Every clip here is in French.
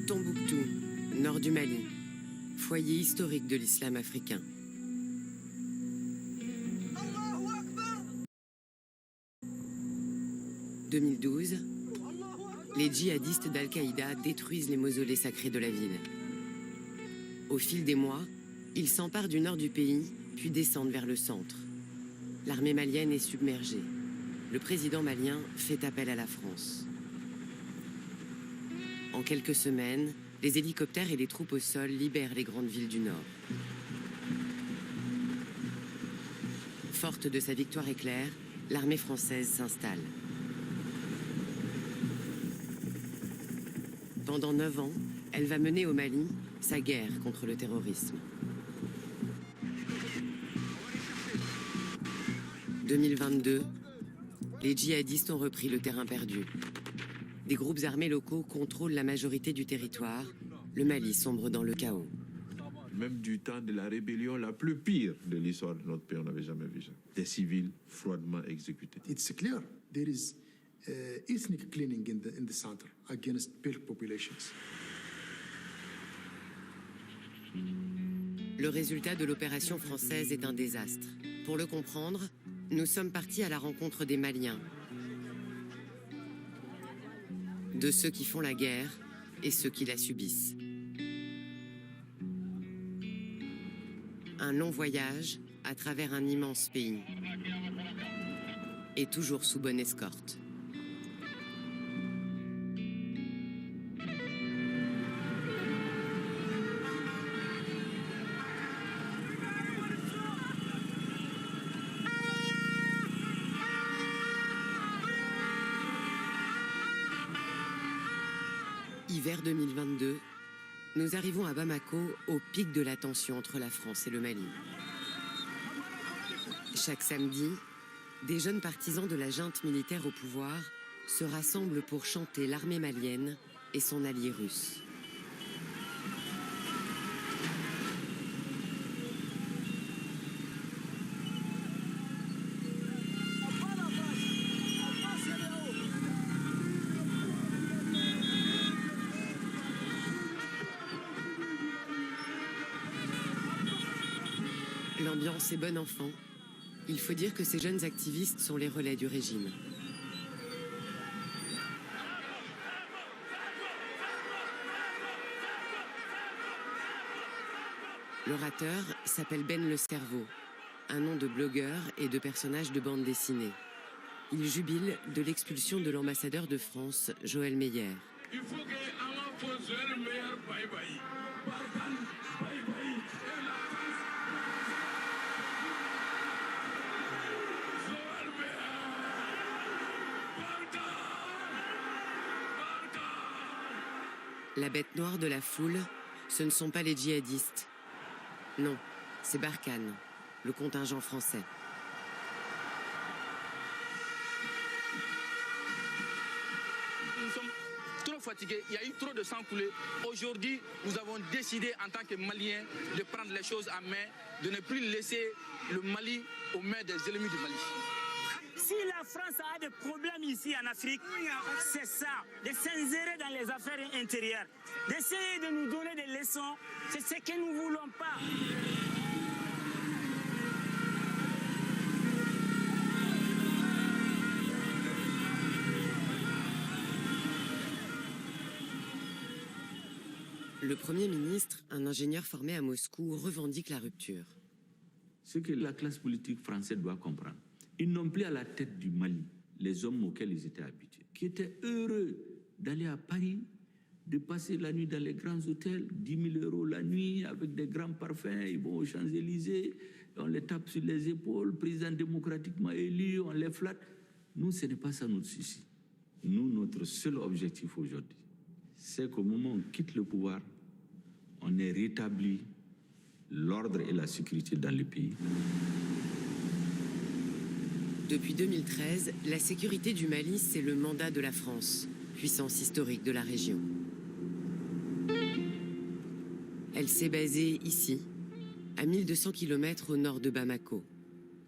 Tombouctou, nord du Mali, foyer historique de l'islam africain. « 2012, les djihadistes d'Al-Qaïda détruisent les mausolées sacrés de la ville. Au fil des mois, ils s'emparent du nord du pays, puis descendent vers le centre. L'armée malienne est submergée. Le président malien fait appel à la France. En quelques semaines, les hélicoptères et les troupes au sol libèrent les grandes villes du nord. Forte de sa victoire éclair, l'armée française s'installe. Pendant 9 ans, elle va mener au Mali sa guerre contre le terrorisme. 2022, les djihadistes ont repris le terrain perdu. Des groupes armés locaux contrôlent la majorité du territoire. Le Mali sombre dans le chaos. Même du temps de la rébellion la plus pire de l'histoire de notre pays, on n'avait jamais vu ça. Des civils froidement exécutés. It's clear there is ethnic cleaning in the center against Belk populations. Le résultat de l'opération française est un désastre. Pour le comprendre, nous sommes partis à la rencontre des Maliens, de ceux qui font la guerre et ceux qui la subissent. Un long voyage à travers un immense pays. Et toujours sous bonne escorte. Hiver 2022, nous arrivons à Bamako au pic de la tension entre la France et le Mali. Chaque samedi, des jeunes partisans de la junte militaire au pouvoir se rassemblent pour chanter l'armée malienne et son allié russe. L'ambiance est bonne enfant. Il faut dire que ces jeunes activistes sont les relais du régime. L'orateur s'appelle Ben le Cerveau, un nom de blogueur et de personnage de bande dessinée. Il jubile de l'expulsion de l'ambassadeur de France, Joël Meyer. Il faut que Joël Meyer bye. La bête noire de la foule, ce ne sont pas les djihadistes. Non, c'est Barkhane, le contingent français. Nous sommes trop fatigués, il y a eu trop de sang coulé. Aujourd'hui, nous avons décidé en tant que Maliens de prendre les choses en main, de ne plus laisser le Mali aux mains des ennemis du Mali. Si la France a des problèmes ici en Afrique, c'est ça, de s'insérer dans les affaires intérieures, d'essayer de nous donner des leçons, c'est ce que nous ne voulons pas. Le Premier ministre, un ingénieur formé à Moscou, revendique la rupture. Ce que la classe politique française doit comprendre, ils n'ont plus à la tête du Mali les hommes auxquels ils étaient habitués, qui étaient heureux d'aller à Paris, de passer la nuit dans les grands hôtels, 10 000 € la nuit, avec des grands parfums, ils vont aux Champs-Élysées, on les tape sur les épaules, président démocratiquement élu, on les flatte. Nous, ce n'est pas ça notre souci. Nous, notre seul objectif aujourd'hui, c'est qu'au moment où on quitte le pouvoir, on ait rétabli l'ordre et la sécurité dans le pays. Depuis 2013, la sécurité du Mali, c'est le mandat de la France, puissance historique de la région. Elle s'est basée ici, à 1200 km au nord de Bamako,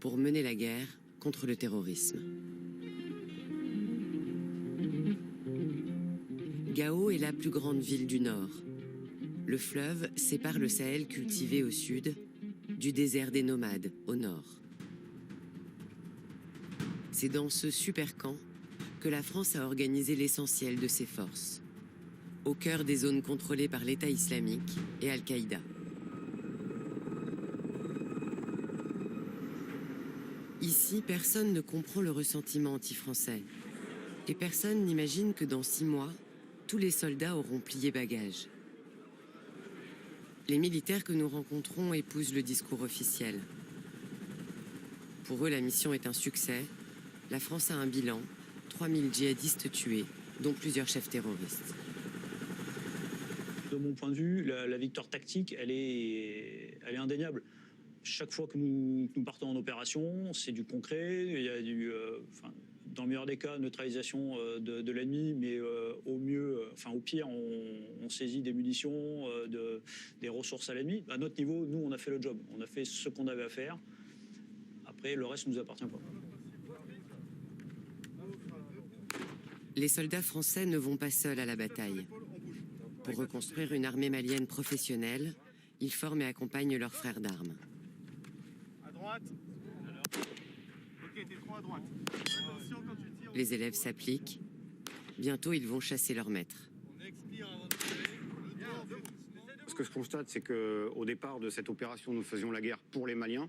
pour mener la guerre contre le terrorisme. Gao est la plus grande ville du nord. Le fleuve sépare le Sahel cultivé au sud du désert des nomades au nord. C'est dans ce super camp que la France a organisé l'essentiel de ses forces, au cœur des zones contrôlées par l'État islamique et Al-Qaïda. Ici, personne ne comprend le ressentiment anti-français. Et personne n'imagine que dans 6 mois, tous les soldats auront plié bagage. Les militaires que nous rencontrons épousent le discours officiel. Pour eux, la mission est un succès. La France a un bilan, 3000 djihadistes tués, dont plusieurs chefs terroristes. De mon point de vue, la victoire tactique, elle est indéniable. Chaque fois que nous partons en opération, c'est du concret. Il y a dans le meilleur des cas, neutralisation de l'ennemi, mais au pire, on saisit des munitions, des ressources à l'ennemi. À notre niveau, nous, on a fait le job. On a fait ce qu'on avait à faire. Après, le reste ne nous appartient pas. Les soldats français ne vont pas seuls à la bataille. Pour reconstruire une armée malienne professionnelle, ils forment et accompagnent leurs frères d'armes. À droite. Ok, t'es trop à droite. Attention quand tu tires. Les élèves s'appliquent. Bientôt, ils vont chasser leur maître. On expire avant de tirer. Ce que je constate, c'est qu'au départ de cette opération, nous faisions la guerre pour les Maliens,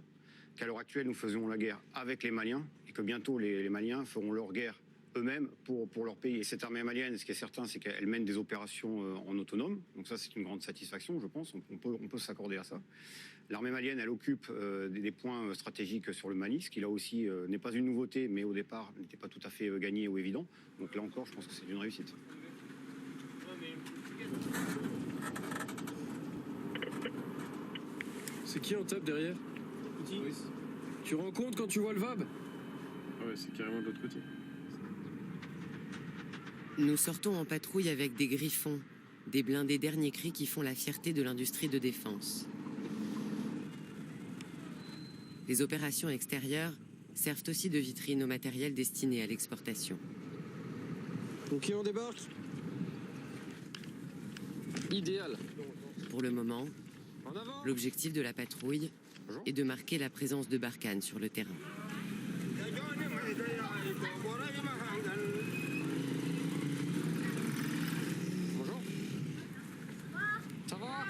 qu'à l'heure actuelle, nous faisons la guerre avec les Maliens, et que bientôt, les Maliens feront leur guerre eux-mêmes pour leur pays. Et cette armée malienne, ce qui est certain, c'est qu'elle mène des opérations en autonome. Donc ça, c'est une grande satisfaction, je pense. On peut s'accorder à ça. L'armée malienne, elle occupe des points stratégiques sur le Mali, ce qui là aussi n'est pas une nouveauté, mais au départ n'était pas tout à fait gagné ou évident. Donc là encore, je pense que c'est une réussite. C'est qui en tape derrière? Oui. Tu rends compte quand tu vois le VAB? Ouais, c'est carrément de l'autre côté. Nous sortons en patrouille avec des Griffons, des blindés dernier cri qui font la fierté de l'industrie de défense. Les opérations extérieures servent aussi de vitrine au matériel destiné à l'exportation. Ok, on débarque. Idéal. Pour le moment, l'objectif de la patrouille est de marquer la présence de Barkhane sur le terrain. Bonjour. Ça va?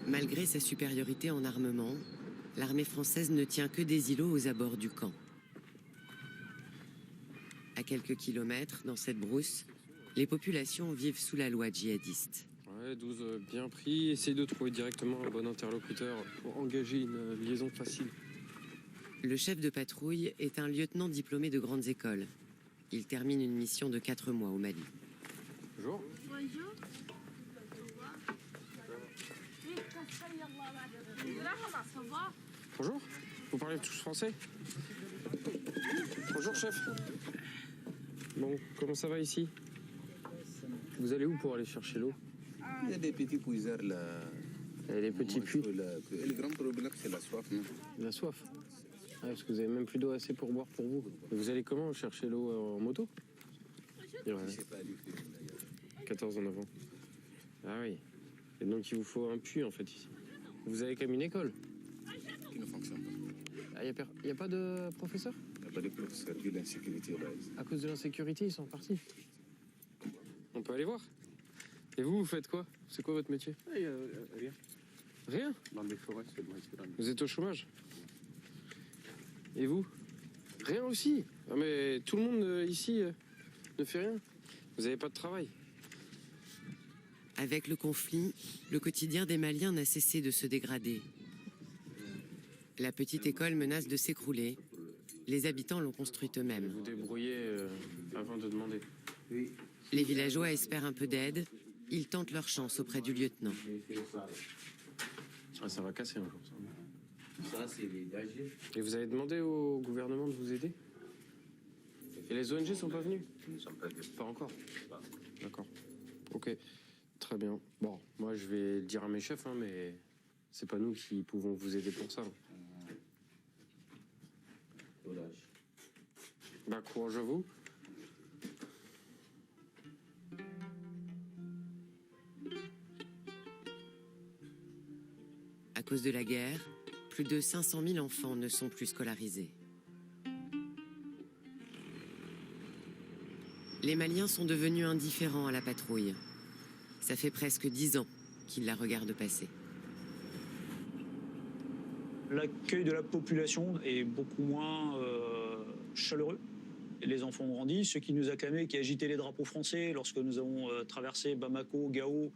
Malgré sa supériorité en armement, l'armée française ne tient que des îlots aux abords du camp. À quelques kilomètres, dans cette brousse, les populations vivent sous la loi djihadiste. Ouais, 12 bien pris. Essaye de trouver directement un bon interlocuteur pour engager une liaison facile. Le chef de patrouille est un lieutenant diplômé de grandes écoles. Il termine une mission de 4 mois au Mali. Bonjour. Bonjour. Ça va? Bonjour. Vous parlez tous français? Bonjour, chef. Bon, comment ça va ici? Vous allez où pour aller chercher l'eau? Il y a des petits puiseurs là. Et les petits puits? Et le grand problème, c'est la soif. Non? La soif? Ah, parce que vous avez même plus d'eau assez pour boire pour vous. Et vous allez comment chercher l'eau en moto? Ouais. Je sais pas du tout. 14 en avant. Ah oui. Et donc il vous faut un puits en fait ici. Vous avez quand même une école? Qui ne fonctionne pas. Il n'y a pas de professeur? Il n'y a pas de professeur, vu l'insécurité là. À cause de l'insécurité, ils sont partis. On peut aller voir. Et vous faites quoi? C'est quoi votre métier? Rien. Rien? Dans les forêts, c'est loin. Vous êtes au chômage? Et vous? Rien aussi? Ah, mais tout le monde ici ne fait rien. Vous n'avez pas de travail. Avec le conflit, le quotidien des Maliens n'a cessé de se dégrader. La petite école menace de s'écrouler. Les habitants l'ont construite eux-mêmes. Vous débrouillez avant de demander. Les villageois espèrent un peu d'aide. Ils tentent leur chance auprès du lieutenant. Ah, ça va casser un jour. Ça, c'est les dangers. Et vous avez demandé au gouvernement de vous aider? Et les ONG sont pas venus? Ils ne sont pas venus. Pas encore. D'accord. Ok, très bien. Bon, moi je vais le dire à mes chefs, hein, mais c'est pas nous qui pouvons vous aider pour ça. Bah, courage à vous. À cause de la guerre, plus de 500 000 enfants ne sont plus scolarisés. Les Maliens sont devenus indifférents à la patrouille. Ça fait presque 10 ans qu'ils la regardent passer. L'accueil de la population est beaucoup moins chaleureux. Les enfants ont grandi. Ceux qui nous acclamaient, qui agitaient les drapeaux français lorsque nous avons traversé Bamako, Gao,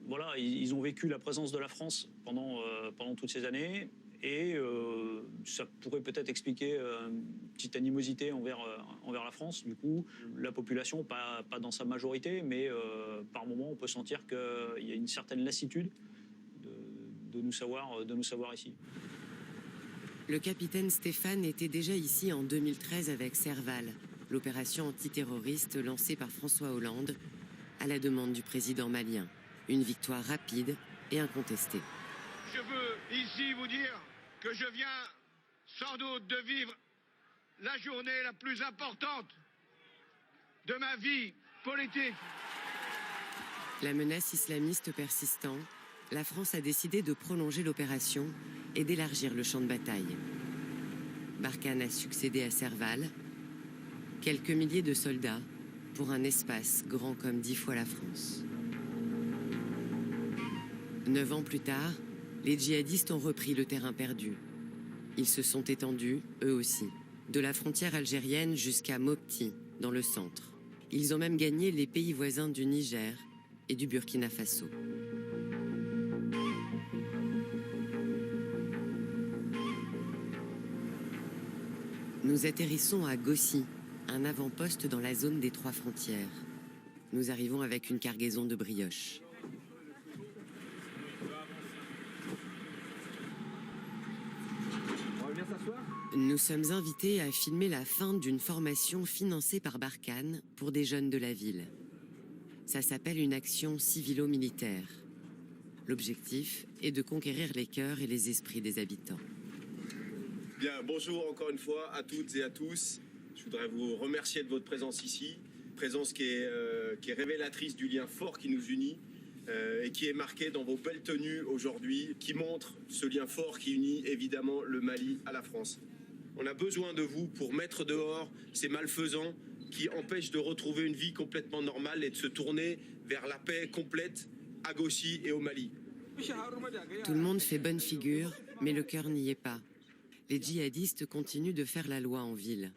voilà, ils ont vécu la présence de la France pendant toutes ces années. Et ça pourrait peut-être expliquer une petite animosité envers la France. Du coup, la population, pas dans sa majorité, mais par moments, on peut sentir qu'il y a une certaine lassitude de nous savoir ici. Le capitaine Stéphane était déjà ici en 2013 avec Serval, l'opération antiterroriste lancée par François Hollande à la demande du président malien. Une victoire rapide et incontestée. Je veux ici vous dire que je viens sans doute de vivre la journée la plus importante de ma vie politique. La menace islamiste persistant, la France a décidé de prolonger l'opération et d'élargir le champ de bataille. Barkhane a succédé à Serval, quelques milliers de soldats pour un espace grand comme 10 fois la France. 9 ans plus tard, les djihadistes ont repris le terrain perdu. Ils se sont étendus, eux aussi, de la frontière algérienne jusqu'à Mopti, dans le centre. Ils ont même gagné les pays voisins du Niger et du Burkina Faso. Nous atterrissons à Gossi, un avant-poste dans la zone des 3 frontières. Nous arrivons avec une cargaison de brioches. Nous sommes invités à filmer la fin d'une formation financée par Barkhane pour des jeunes de la ville. Ça s'appelle une action civilo-militaire. L'objectif est de conquérir les cœurs et les esprits des habitants. Bien, bonjour encore une fois à toutes et à tous. Je voudrais vous remercier de votre présence ici. Présence qui est révélatrice du lien fort qui nous unit et qui est marqué dans vos belles tenues aujourd'hui, qui montre ce lien fort qui unit évidemment le Mali à la France. On a besoin de vous pour mettre dehors ces malfaisants qui empêchent de retrouver une vie complètement normale et de se tourner vers la paix complète à Gossi et au Mali. Tout le monde fait bonne figure, mais le cœur n'y est pas. Les djihadistes continuent de faire la loi en ville.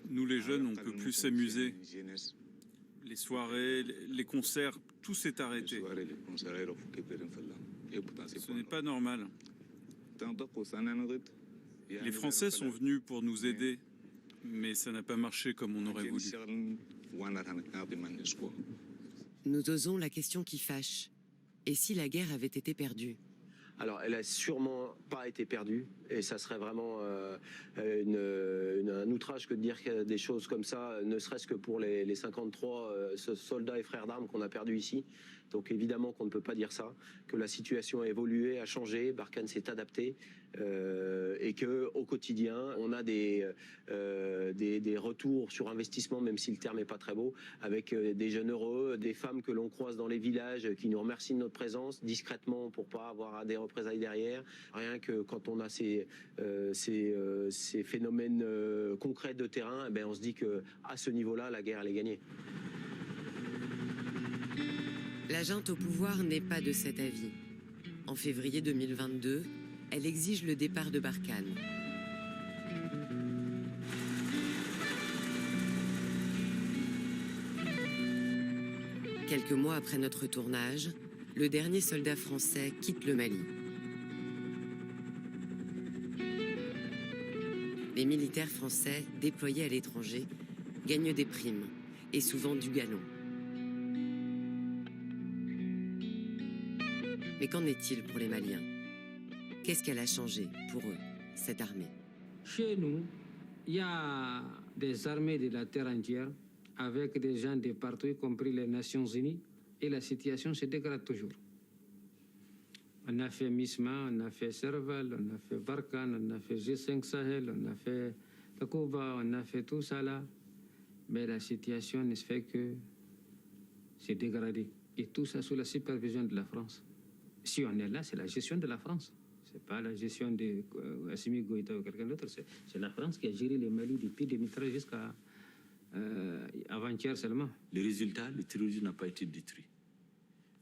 Nous les jeunes, on ne peut plus s'amuser. Les soirées, les concerts, tout s'est arrêté. Ce n'est pas normal. Les Français sont venus pour nous aider, mais ça n'a pas marché comme on aurait voulu. Nous osons la question qui fâche. Et si la guerre avait été perdue ? Alors, elle a sûrement pas été perdue, et ça serait vraiment un outrage que de dire des choses comme ça, ne serait-ce que pour les 53 soldats et frères d'armes qu'on a perdus ici. Donc évidemment qu'on ne peut pas dire ça, que la situation a évolué, a changé, Barkhane s'est adapté, et que au quotidien on a des retours sur investissement, même si le terme n'est pas très beau, avec des jeunes heureux, des femmes que l'on croise dans les villages qui nous remercient de notre présence discrètement pour pas avoir des représailles derrière. Rien que quand on a ces phénomènes concrets de terrain, eh bien on se dit que à ce niveau-là, la guerre elle est gagnée. La junte au pouvoir n'est pas de cet avis. En février 2022, elle exige le départ de Barkhane. Quelques mois après notre tournage, le dernier soldat français quitte le Mali. Les militaires français déployés à l'étranger gagnent des primes et souvent du galon. Mais qu'en est-il pour les Maliens? Qu'est-ce qu'elle a changé pour eux, cette armée? Chez nous, il y a des armées de la terre entière avec des gens de partout, y compris les Nations Unies, et la situation se dégrade toujours. On a fait MISMA, on a fait Serval, on a fait Barkhane, on a fait G5 Sahel, on a fait Takuba, on a fait tout ça là. Mais la situation ne fait que se dégrader. Et tout ça sous la supervision de la France. Si on est là, c'est la gestion de la France. Ce n'est pas la gestion de Assimi Goïta ou quelqu'un d'autre. C'est la France qui a géré le Mali depuis 2013 jusqu'à avant-hier seulement. Le résultat, le terrorisme n'a pas été détruit.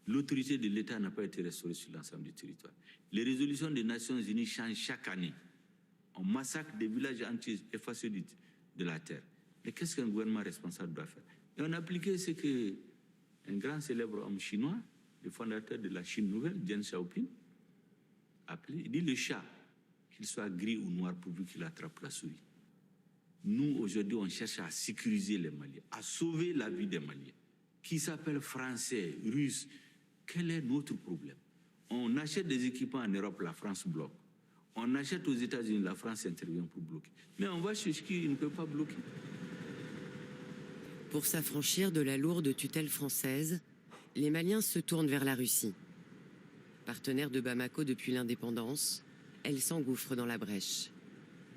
L'autorité de l'État n'a pas été restaurée sur l'ensemble du territoire. Les résolutions des Nations Unies changent chaque année. On massacre des villages entiers effacés de la terre. Mais qu'est-ce qu'un gouvernement responsable doit faire? Et on a appliqué ce qu'un grand célèbre homme chinois, le fondateur de la Chine nouvelle, Deng Xiaoping, appelé. Il dit le chat, qu'il soit gris ou noir, pourvu qu'il attrape la souris. Nous, aujourd'hui, on cherche à sécuriser les Maliens, à sauver la vie des Maliens. Qui s'appellent Français, Russes. Quel est notre problème? On achète des équipements en Europe, la France bloque. On achète aux États-Unis, la France intervient pour bloquer. Mais on va chez qui ne peut pas bloquer. Pour s'affranchir de la lourde tutelle française, les Maliens se tournent vers la Russie. Partenaire de Bamako depuis l'indépendance, elle s'engouffre dans la brèche.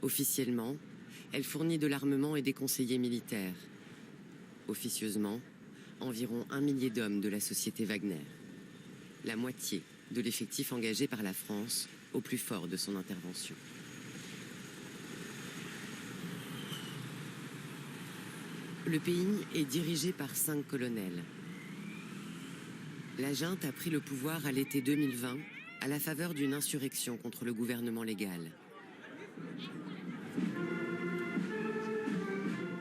Officiellement, elle fournit de l'armement et des conseillers militaires. Officieusement, environ 1 millier d'hommes de la société Wagner. La moitié de l'effectif engagé par la France au plus fort de son intervention. Le pays est dirigé par 5 colonels. La junte a pris le pouvoir à l'été 2020 à la faveur d'une insurrection contre le gouvernement légal.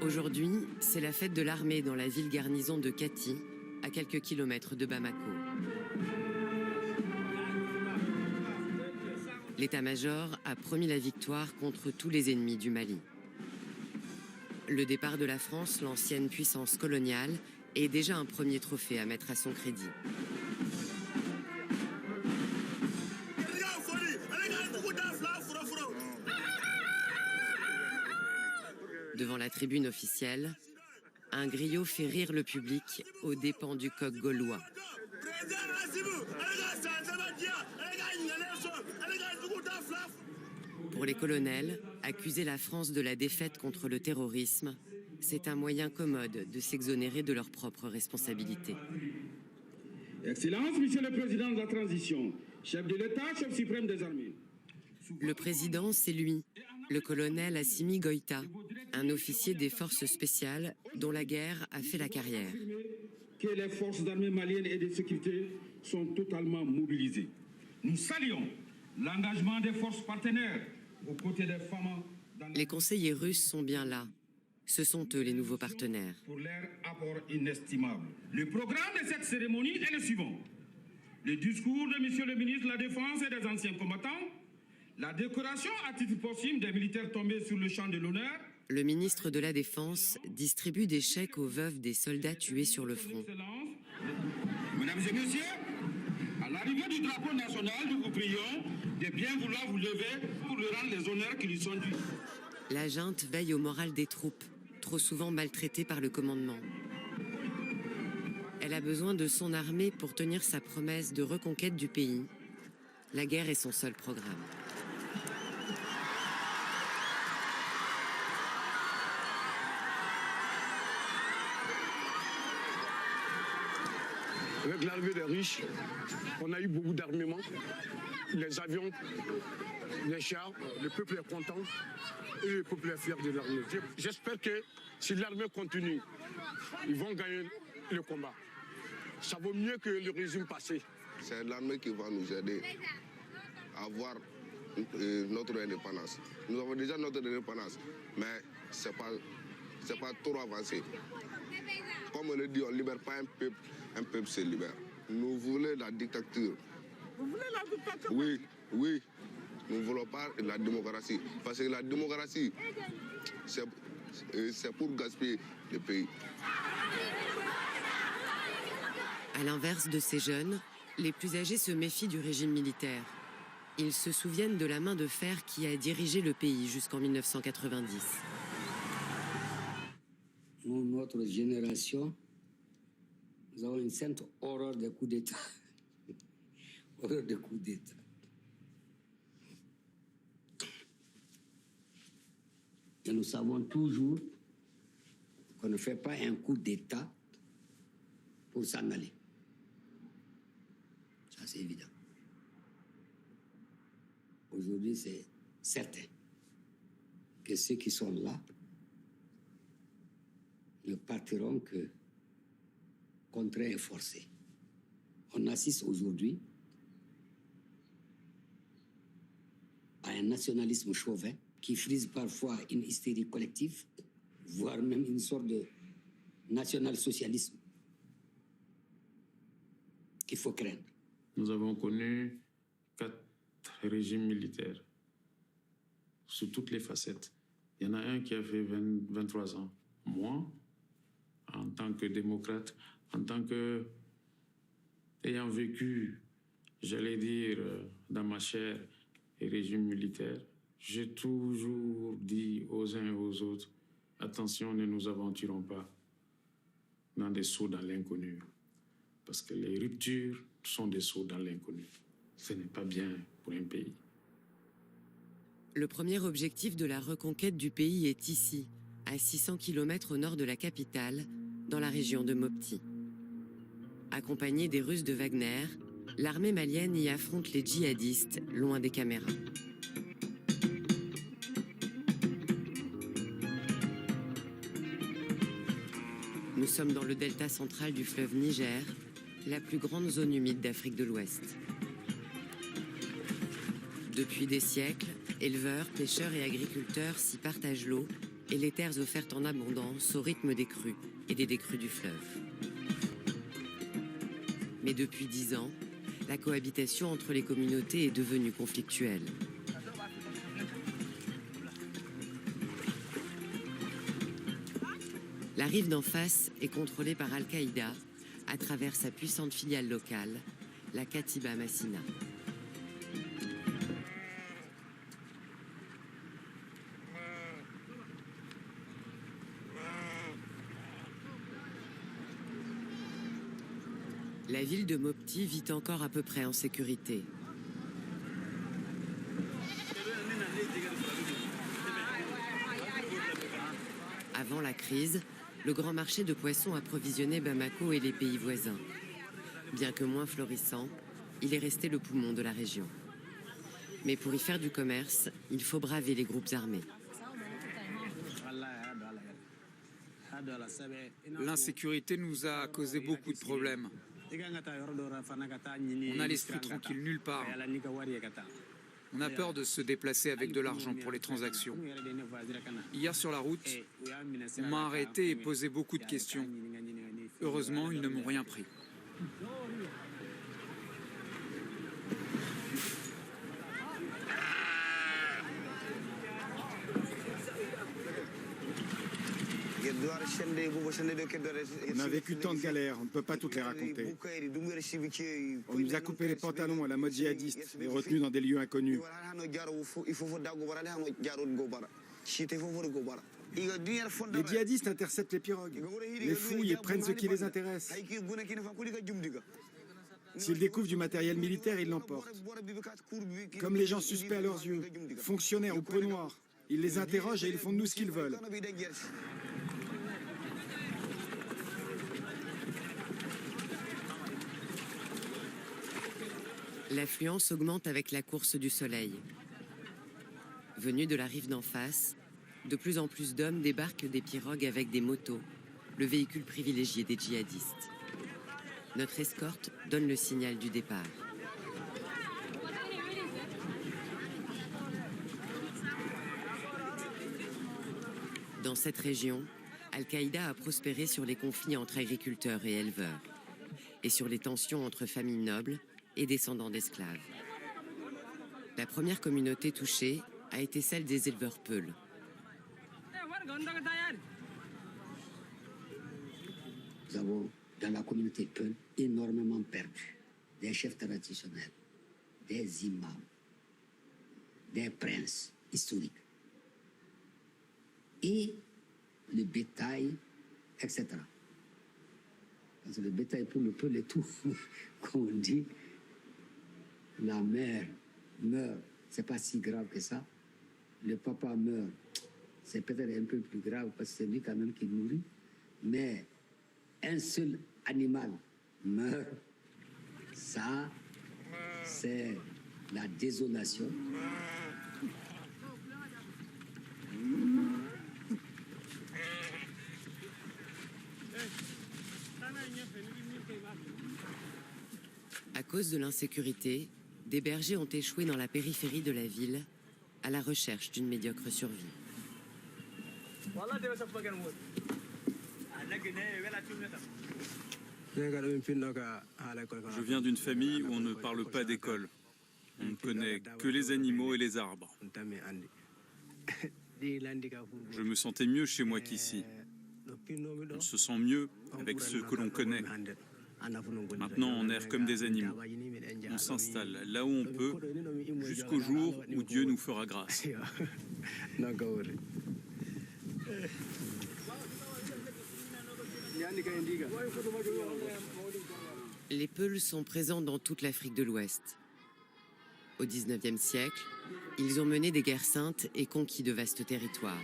Aujourd'hui, c'est la fête de l'armée dans la ville garnison de Kati, à quelques kilomètres de Bamako. L'état-major a promis la victoire contre tous les ennemis du Mali. Le départ de la France, l'ancienne puissance coloniale, est déjà un premier trophée à mettre à son crédit. Devant la tribune officielle, un griot fait rire le public aux dépens du coq gaulois. Pour les colonels, accuser la France de la défaite contre le terrorisme, c'est un moyen commode de s'exonérer de leurs propres responsabilités. Excellence, Monsieur le Président de la Transition, chef de l'État, chef suprême des armées. Le président, c'est lui, le colonel Assimi Goïta, un officier des forces spéciales dont la guerre a fait la carrière. Que les forces armées maliennes et de sécurité sont totalement mobilisées. Nous saluons l'engagement des forces partenaires aux côtés des femmes. Les conseillers russes sont bien là. Ce sont eux les nouveaux partenaires. Pour leur apport inestimable. Le programme de cette cérémonie est le suivant. Le discours de Monsieur le ministre de la Défense et des anciens combattants, la décoration à titre posthume des militaires tombés sur le champ de l'honneur. Le ministre de la Défense distribue des chèques aux veuves des soldats tués sur le front. Mesdames et messieurs, à l'arrivée du drapeau national, nous vous prions de bien vouloir vous lever pour lui rendre les honneurs qui lui sont dus. La junte veille au moral des troupes, trop souvent maltraitées par le commandement. Elle a besoin de son armée pour tenir sa promesse de reconquête du pays. La guerre est son seul programme. Avec l'arrivée des riches, on a eu beaucoup d'armements, les avions, les chars, le peuple est content et le peuple est fier de l'armée. J'espère que si l'armée continue, ils vont gagner le combat. Ça vaut mieux que le régime passé. C'est l'armée qui va nous aider à avoir notre indépendance. Nous avons déjà notre indépendance, mais ce n'est pas trop avancé. Comme on le dit, on ne libère pas un peuple se libère. Nous voulons la dictature. Vous voulez la dictature? Oui, oui. Nous ne voulons pas la démocratie. Parce que la démocratie, c'est pour gaspiller le pays. À l'inverse de ces jeunes, les plus âgés se méfient du régime militaire. Ils se souviennent de la main de fer qui a dirigé le pays jusqu'en 1990. Nous notre génération, nous avons une sainte horreur des coups d'État. Horreur des coups d'État. Et nous savons toujours qu'on ne fait pas un coup d'État pour s'en aller. Ça, c'est évident. Aujourd'hui, c'est certain que ceux qui sont là ne partiront que contraints et forcés. On assiste aujourd'hui à un nationalisme chauvin qui frise parfois une hystérie collective, voire même une sorte de national-socialisme qu'il faut craindre. Nous avons connu 4 régimes militaires sous toutes les facettes. Il y en a un qui a fait 23 ans. Moi, en tant que démocrate, en tant que ayant vécu, j'allais dire, dans ma chair, les régimes militaires, j'ai toujours dit aux uns et aux autres, attention, ne nous aventurons pas dans des sauts dans l'inconnu. Parce que les ruptures sont des sauts dans l'inconnu. Ce n'est pas bien pour un pays. Le premier objectif de la reconquête du pays est ici, à 600 km au nord de la capitale, dans la région de Mopti. Accompagnée des Russes de Wagner, l'armée malienne y affronte les djihadistes, loin des caméras. Nous sommes dans le delta central du fleuve Niger, la plus grande zone humide d'Afrique de l'Ouest. Depuis des siècles, éleveurs, pêcheurs et agriculteurs s'y partagent l'eau et les terres offertes en abondance au rythme des crues et des décrues du fleuve. Mais depuis 10 ans, la cohabitation entre les communautés est devenue conflictuelle. La rive d'en face est contrôlée par Al-Qaïda à travers sa puissante filiale locale, la Katiba Massina. La ville de Mopti vit encore à peu près en sécurité. Avant la crise, le grand marché de poissons approvisionnait Bamako et les pays voisins. Bien que moins florissant, il est resté le poumon de la région. Mais pour y faire du commerce, il faut braver les groupes armés. L'insécurité nous a causé beaucoup de problèmes. On a l'esprit tranquille nulle part. On a peur de se déplacer avec de l'argent pour les transactions. Hier sur la route, on m'a arrêté et posé beaucoup de questions. Heureusement, ils ne m'ont rien pris. On a vécu tant de galères, on ne peut pas toutes les raconter. On nous a coupé les pantalons à la mode djihadiste et retenus dans des lieux inconnus. Les djihadistes interceptent les pirogues, les fouillent et prennent ce qui les intéresse. S'ils découvrent du matériel militaire, ils l'emportent. Comme les gens suspects à leurs yeux, fonctionnaires ou peau noire, ils les interrogent et ils font de nous ce qu'ils veulent. L'affluence augmente avec la course du soleil. Venus de la rive d'en face, de plus en plus d'hommes débarquent des pirogues avec des motos, le véhicule privilégié des djihadistes. Notre escorte donne le signal du départ. Dans cette région, Al-Qaïda a prospéré sur les conflits entre agriculteurs et éleveurs, et sur les tensions entre familles nobles et descendants d'esclaves. La première communauté touchée a été celle des éleveurs peuls. Nous avons, dans la communauté Peul, énormément perdu. Des chefs traditionnels, des imams, des princes historiques. Et le bétail etc. Parce que le bétail pour le peul et tout, comme on dit, la mère meurt, c'est pas si grave que ça. Le papa meurt, c'est peut-être un peu plus grave parce que c'est lui quand même qui nourrit. Mais un seul animal meurt, ça, c'est la désolation. À cause de l'insécurité, des bergers ont échoué dans la périphérie de la ville à la recherche d'une médiocre survie. Je viens d'une famille où on ne parle pas d'école. On ne connaît que les animaux et les arbres. Je me sentais mieux chez moi qu'ici. On se sent mieux avec ceux que l'on connaît. Maintenant, on erre comme des animaux. On s'installe là où on peut, jusqu'au jour où Dieu nous fera grâce. Les Peuls sont présents dans toute l'Afrique de l'Ouest. Au XIXe siècle, ils ont mené des guerres saintes et conquis de vastes territoires.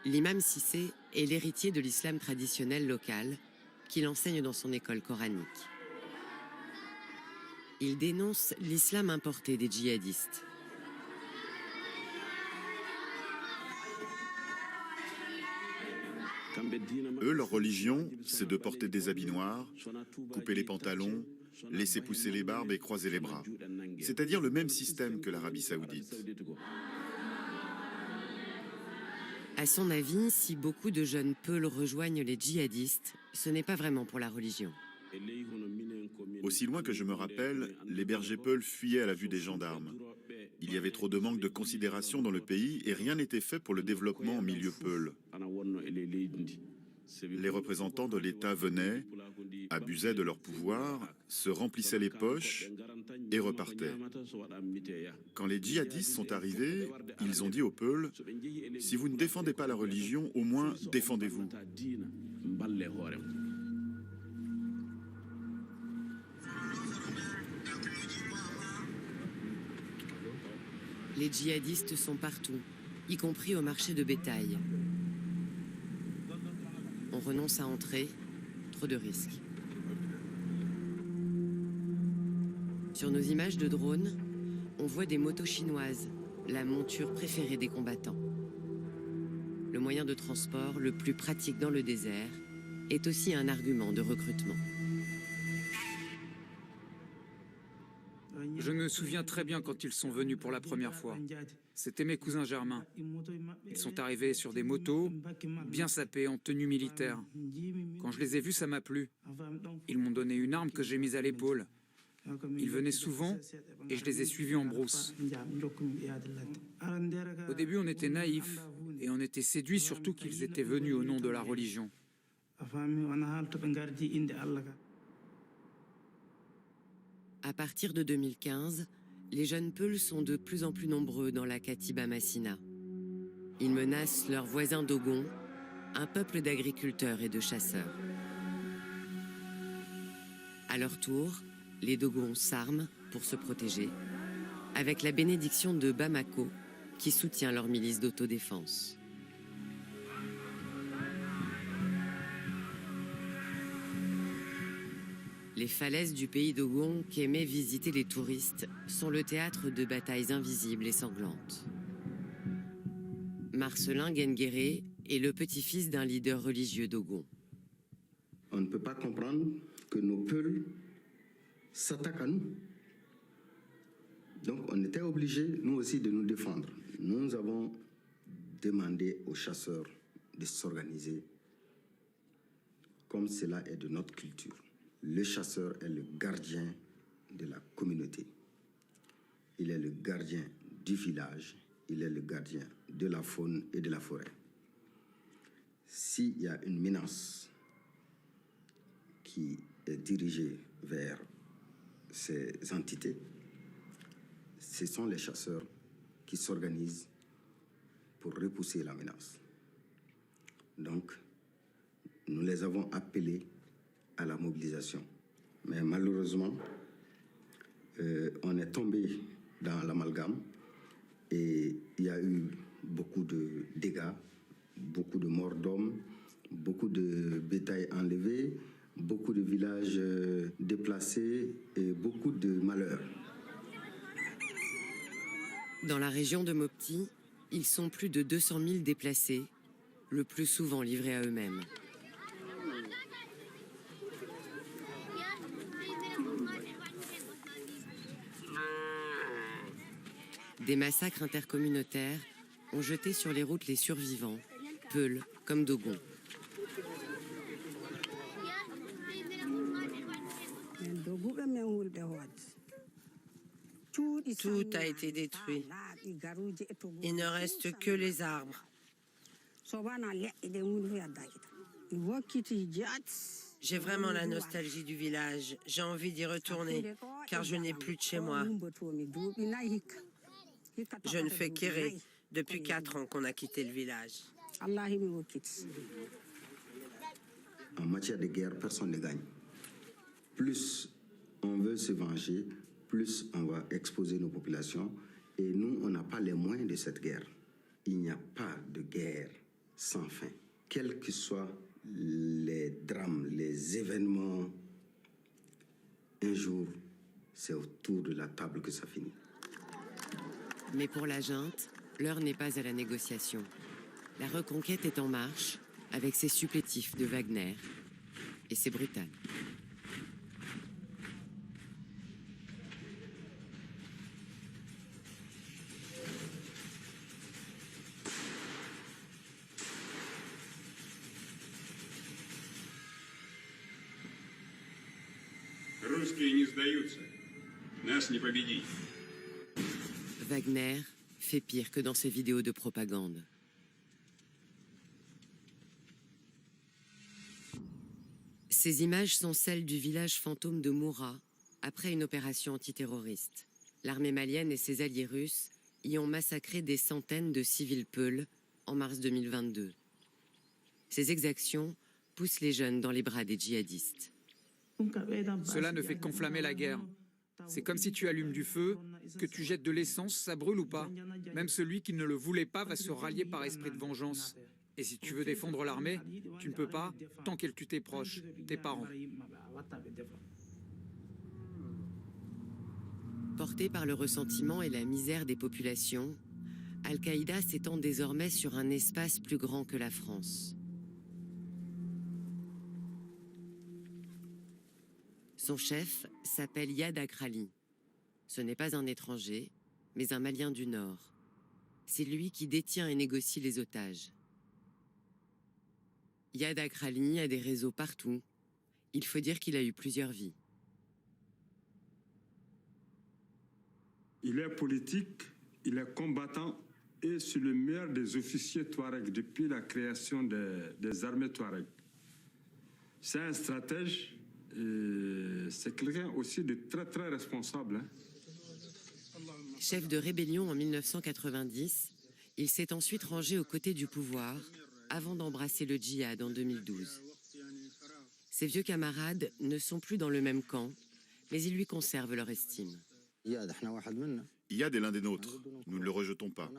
L'imam Cissé est l'héritier de l'islam traditionnel local qu'il enseigne dans son école coranique. Il dénonce l'islam importé des djihadistes. Eux, leur religion, c'est de porter des habits noirs, couper les pantalons, laisser pousser les barbes et croiser les bras. C'est-à-dire le même système que l'Arabie saoudite. À son avis, si beaucoup de jeunes Peuls rejoignent les djihadistes, ce n'est pas vraiment pour la religion. Aussi loin que je me rappelle, les bergers Peuls fuyaient à la vue des gendarmes. Il y avait trop de manque de considération dans le pays et rien n'était fait pour le développement en milieu Peul. Les représentants de l'État venaient, abusaient de leur pouvoir, se remplissaient les poches et repartaient. Quand les djihadistes sont arrivés, ils ont dit aux Peuls, « Si vous ne défendez pas la religion, au moins défendez-vous ». Les djihadistes sont partout, y compris au marché de bétail. On renonce à entrer, trop de risques. Sur nos images de drone, on voit des motos chinoises, la monture préférée des combattants. Le moyen de transport le plus pratique dans le désert est aussi un argument de recrutement. Je me souviens très bien quand ils sont venus pour la première fois. C'était mes cousins germains. Ils sont arrivés sur des motos, bien sapés, en tenue militaire. Quand je les ai vus, ça m'a plu. Ils m'ont donné une arme que j'ai mise à l'épaule. Ils venaient souvent et je les ai suivis en brousse. Au début, on était naïfs et on était séduits surtout qu'ils étaient venus au nom de la religion. À partir de 2015, les jeunes Peuls sont de plus en plus nombreux dans la Katiba Massina. Ils menacent leurs voisins Dogon, un peuple d'agriculteurs et de chasseurs. À leur tour, les Dogons s'arment pour se protéger, avec la bénédiction de Bamako, qui soutient leur milice d'autodéfense. Les falaises du pays Dogon qu'aimaient visiter les touristes sont le théâtre de batailles invisibles et sanglantes. Marcelin Nguéré est le petit-fils d'un leader religieux Dogon. On ne peut pas comprendre que nos Peuls s'attaquent à nous. Donc on était obligés, nous aussi, de nous défendre. Nous avons demandé aux chasseurs de s'organiser comme cela est de notre culture. Le chasseur est le gardien de la communauté. Il est le gardien du village. Il est le gardien de la faune et de la forêt. S'il y a une menace qui est dirigée vers ces entités, ce sont les chasseurs qui s'organisent pour repousser la menace. Donc, nous les avons appelés à la mobilisation. Mais malheureusement, on est tombé dans l'amalgame et il y a eu beaucoup de dégâts, beaucoup de morts d'hommes, beaucoup de bétail enlevé, beaucoup de villages déplacés et beaucoup de malheurs. Dans la région de Mopti, ils sont plus de 200 000 déplacés, le plus souvent livrés à eux-mêmes. Des massacres intercommunautaires ont jeté sur les routes les survivants, Peuls comme Dogon. Tout a été détruit. Il ne reste que les arbres. J'ai vraiment la nostalgie du village. J'ai envie d'y retourner, car je n'ai plus de chez moi. Je ne fais qu'errer depuis 4 ans qu'on a quitté le village. En matière de guerre, personne ne gagne. Plus on veut se venger, plus on va exposer nos populations. Et nous, on n'a pas les moyens de cette guerre. Il n'y a pas de guerre sans fin. Quels que soient les drames, les événements, un jour, c'est autour de la table que ça finit. Mais pour la junte, l'heure n'est pas à la négociation. La reconquête est en marche avec ses supplétifs de Wagner. Et c'est brutal. Русские не сдаются. Нас не победить. Wagner fait pire que dans ses vidéos de propagande. Ces images sont celles du village fantôme de Moura, après une opération antiterroriste. L'armée malienne et ses alliés russes y ont massacré des centaines de civils Peuls en mars 2022. Ces exactions poussent les jeunes dans les bras des djihadistes. Cela ne fait qu'enflammer la guerre. C'est comme si tu allumes du feu, que tu jettes de l'essence, ça brûle ou pas. Même celui qui ne le voulait pas va se rallier par esprit de vengeance. Et si tu veux défendre l'armée, tu ne peux pas tant qu'elle tue tes proches, tes parents. Porté par le ressentiment et la misère des populations, Al-Qaïda s'étend désormais sur un espace plus grand que la France. Son chef s'appelle Yad Akrali. Ce n'est pas un étranger, mais un Malien du Nord. C'est lui qui détient et négocie les otages. Yad Akrali a des réseaux partout. Il faut dire qu'il a eu plusieurs vies. Il est politique, il est combattant et c'est le meilleur des officiers Touareg depuis la création des armées Touareg. C'est un stratège. C'est quelqu'un aussi de très très responsable. Chef de rébellion en 1990, il s'est ensuite rangé aux côtés du pouvoir avant d'embrasser le djihad en 2012. Ses vieux camarades ne sont plus dans le même camp, mais ils lui conservent leur estime. Iyad est l'un des nôtres, nous ne le rejetons pas.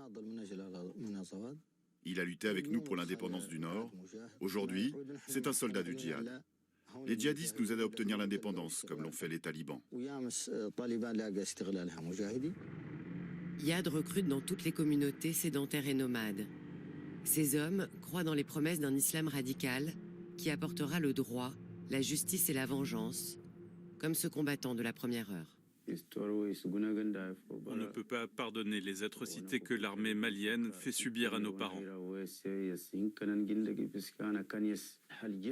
Il a lutté avec nous pour l'indépendance du Nord. Aujourd'hui, c'est un soldat du djihad. Les djihadistes nous aident à obtenir l'indépendance, comme l'ont fait les talibans. Iyad recrute dans toutes les communautés sédentaires et nomades. Ces hommes croient dans les promesses d'un islam radical qui apportera le droit, la justice et la vengeance, comme ce combattant de la première heure. On ne peut pas pardonner les atrocités que l'armée malienne fait subir à nos parents.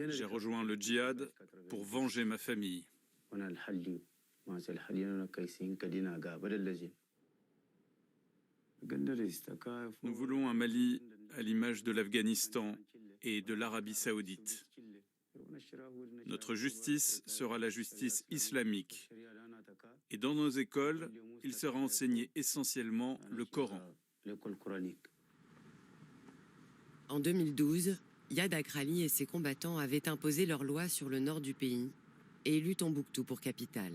J'ai rejoint le djihad pour venger ma famille. Nous voulons un Mali à l'image de l'Afghanistan et de l'Arabie saoudite. Notre justice sera la justice islamique. Et dans nos écoles, il sera enseigné essentiellement le Coran. En 2012, Yad Akrali et ses combattants avaient imposé leur loi sur le nord du pays et élu Tombouctou pour capitale.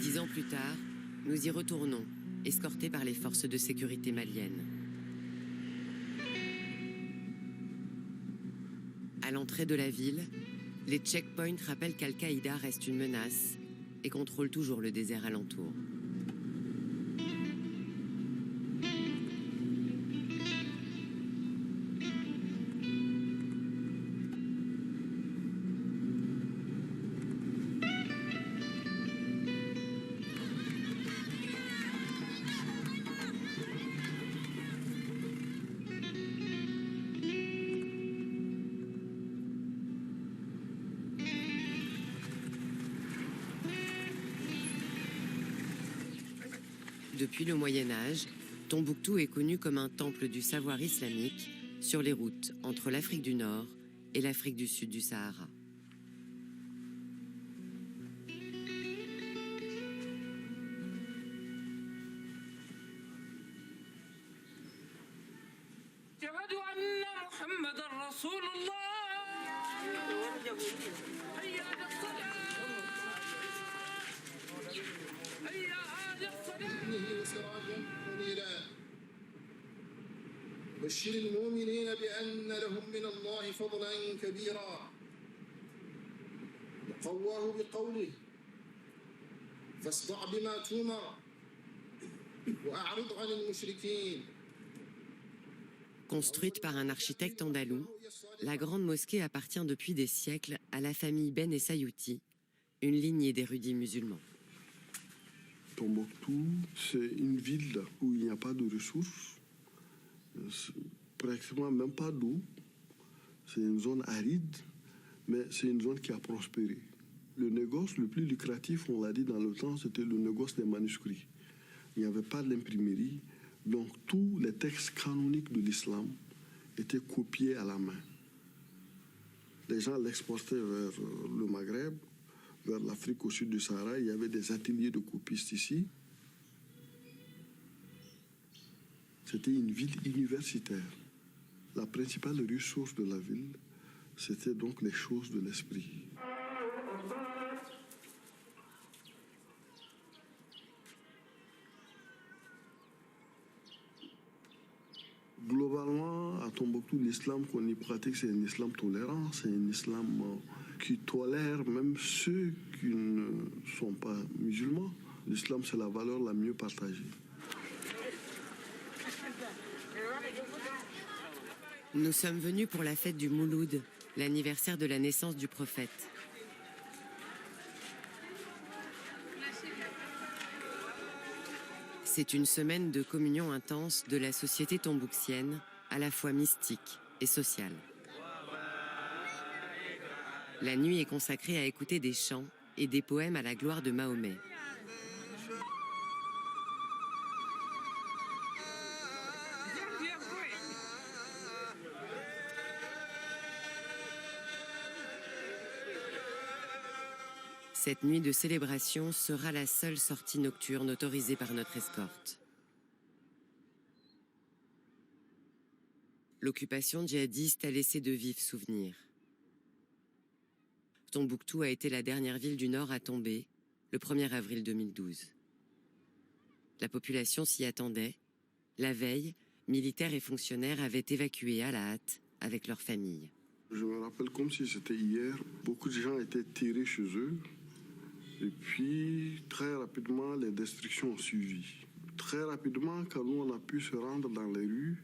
Dix ans plus tard, nous y retournons, escortés par les forces de sécurité maliennes. À l'entrée de la ville, les checkpoints rappellent qu'Al-Qaïda reste une menace et contrôle toujours le désert alentour. Depuis le Moyen-Âge, Tombouctou est connu comme un temple du savoir islamique sur les routes entre l'Afrique du Nord et l'Afrique du Sud du Sahara. بشر المؤمنين بأن لهم من الله فضلا كبيرا وقواه بقوله فاصدع بما تؤمر وأعرض عن المشركين. Construite par un architecte andalou, la grande mosquée appartient depuis des siècles à la famille Ben Essayouti, une lignée d'érudits musulmans. Tombouctou, c'est une ville où il n'y a pas de ressources. Pratiquement même pas d'eau. C'est une zone aride, mais c'est une zone qui a prospéré. Le négoce le plus lucratif, on l'a dit dans le temps, c'était le négoce des manuscrits. Il n'y avait pas d'imprimerie, donc tous les textes canoniques de l'islam étaient copiés à la main. Les gens l'exportaient vers le Maghreb, vers l'Afrique au sud du Sahara. Il y avait des ateliers de copistes ici. C'était une ville universitaire. La principale ressource de la ville, c'était donc les choses de l'esprit. Globalement, à Tombouctou, l'islam qu'on y pratique, c'est un islam tolérant, c'est un islam qui tolère même ceux qui ne sont pas musulmans. L'islam, c'est la valeur la mieux partagée. Nous sommes venus pour la fête du Mouloud, l'anniversaire de la naissance du prophète. C'est une semaine de communion intense de la société tombouctienne, à la fois mystique et sociale. La nuit est consacrée à écouter des chants et des poèmes à la gloire de Mahomet. Cette nuit de célébration sera la seule sortie nocturne autorisée par notre escorte. L'occupation djihadiste a laissé de vifs souvenirs. Tombouctou a été la dernière ville du Nord à tomber, le 1er avril 2012. La population s'y attendait. La veille, militaires et fonctionnaires avaient évacué à la hâte avec leurs familles. Je me rappelle comme si c'était hier. Beaucoup de gens étaient tirés chez eux. Et puis, très rapidement, les destructions ont suivi. Très rapidement, quand nous, on a pu se rendre dans les rues,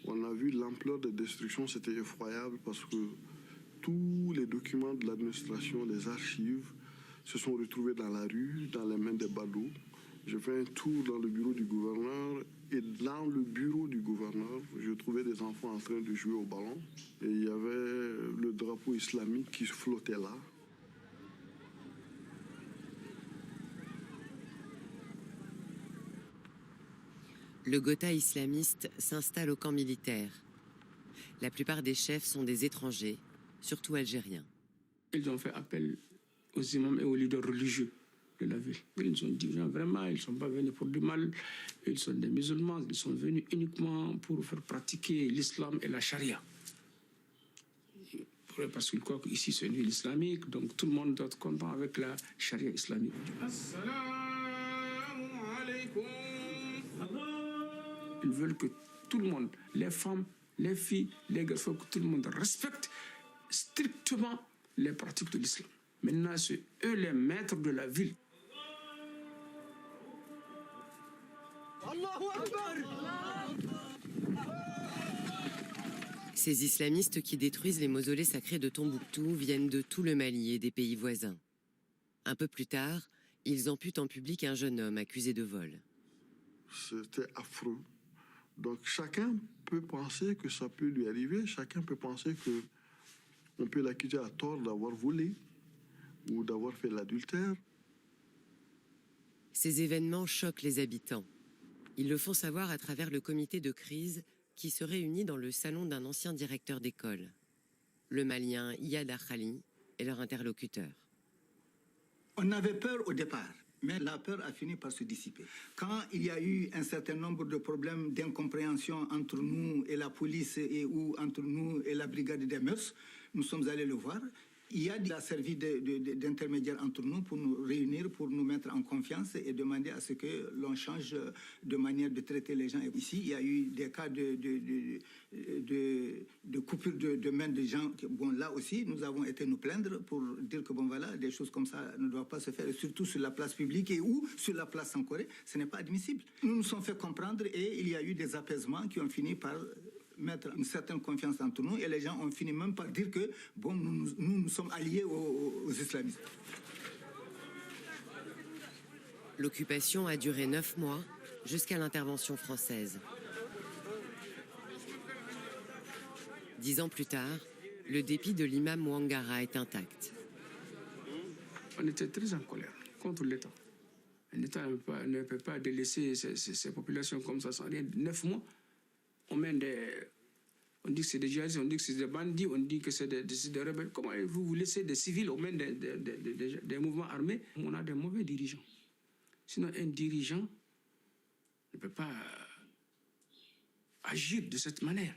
on a vu l'ampleur des destructions, c'était effroyable parce que tous les documents de l'administration, les archives, se sont retrouvés dans la rue, dans les mains des badauds. J'ai fait un tour dans le bureau du gouverneur et dans le bureau du gouverneur, je trouvais des enfants en train de jouer au ballon. Et il y avait le drapeau islamique qui flottait là. Le Gotha islamiste s'installe au camp militaire. La plupart des chefs sont des étrangers, surtout algériens. Ils ont fait appel aux imams et aux leaders religieux de la ville. Ils ont dit vraiment, ils ne sont pas venus pour du mal, ils sont des musulmans, ils sont venus uniquement pour faire pratiquer l'islam et la charia. Parce qu'ils croient qu'ici c'est une ville islamique, donc tout le monde doit être content avec la charia islamique. Ils veulent que tout le monde, les femmes, les filles, les garçons, que tout le monde respecte strictement les pratiques de l'islam. Maintenant, c'est eux les maîtres de la ville. Ces islamistes qui détruisent les mausolées sacrés de Tombouctou viennent de tout le Mali et des pays voisins. Un peu plus tard, ils amputent en public un jeune homme accusé de vol. C'était affreux. Donc chacun peut penser que ça peut lui arriver, chacun peut penser qu'on peut l'accuser à tort d'avoir volé ou d'avoir fait l'adultère. Ces événements choquent les habitants. Ils le font savoir à travers le comité de crise qui se réunit dans le salon d'un ancien directeur d'école. Le Malien Iyad Akhali est leur interlocuteur. On avait peur au départ, mais la peur a fini par se dissiper. Quand il y a eu un certain nombre de problèmes d'incompréhension entre nous et la police ou entre nous et la brigade des mœurs, nous sommes allés le voir. Iyad a servi d'intermédiaire entre nous pour nous réunir, pour nous mettre en confiance et demander à ce que l'on change de manière de traiter les gens. Ici, il y a eu des cas de coupure de main de gens. Bon, là aussi, nous avons été nous plaindre pour dire que bon voilà, des choses comme ça ne doivent pas se faire, surtout sur la place publique et ou sur la place en Corée. Ce n'est pas admissible. Nous nous sommes fait comprendre et il y a eu des apaisements qui ont fini par mettre une certaine confiance entre nous et les gens ont fini même par dire que bon, nous sommes alliés aux islamistes. L'occupation a duré 9 mois jusqu'à l'intervention française. 10 ans plus tard, le dépit de l'imam Ouangara est intact. On était très en colère contre l'État. L'État ne peut pas délaisser ces populations comme ça sans rien. 9 mois. On dit que c'est des djihadistes, on dit que c'est des bandits, on dit que c'est des rebelles. Comment vous laissez des civils aux mains des mouvements armés? On a des mauvais dirigeants. Sinon, un dirigeant ne peut pas agir de cette manière.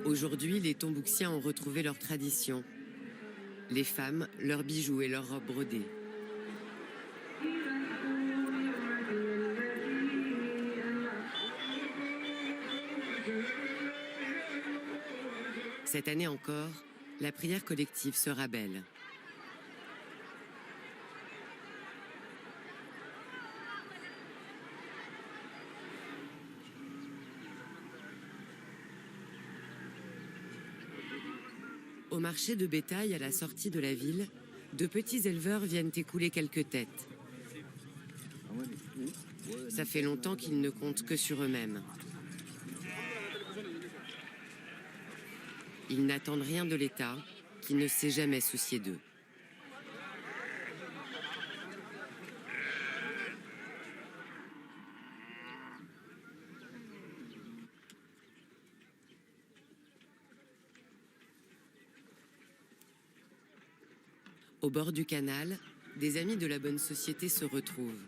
Aujourd'hui, les Tombouctiens ont retrouvé leur tradition. Les femmes, leurs bijoux et leurs robes brodées. Cette année encore, la prière collective sera belle. Au marché de bétail à la sortie de la ville, de petits éleveurs viennent écouler quelques têtes. Ça fait longtemps qu'ils ne comptent que sur eux-mêmes. Ils n'attendent rien de l'État, qui ne s'est jamais soucié d'eux. Au bord du canal, des amis de la bonne société se retrouvent.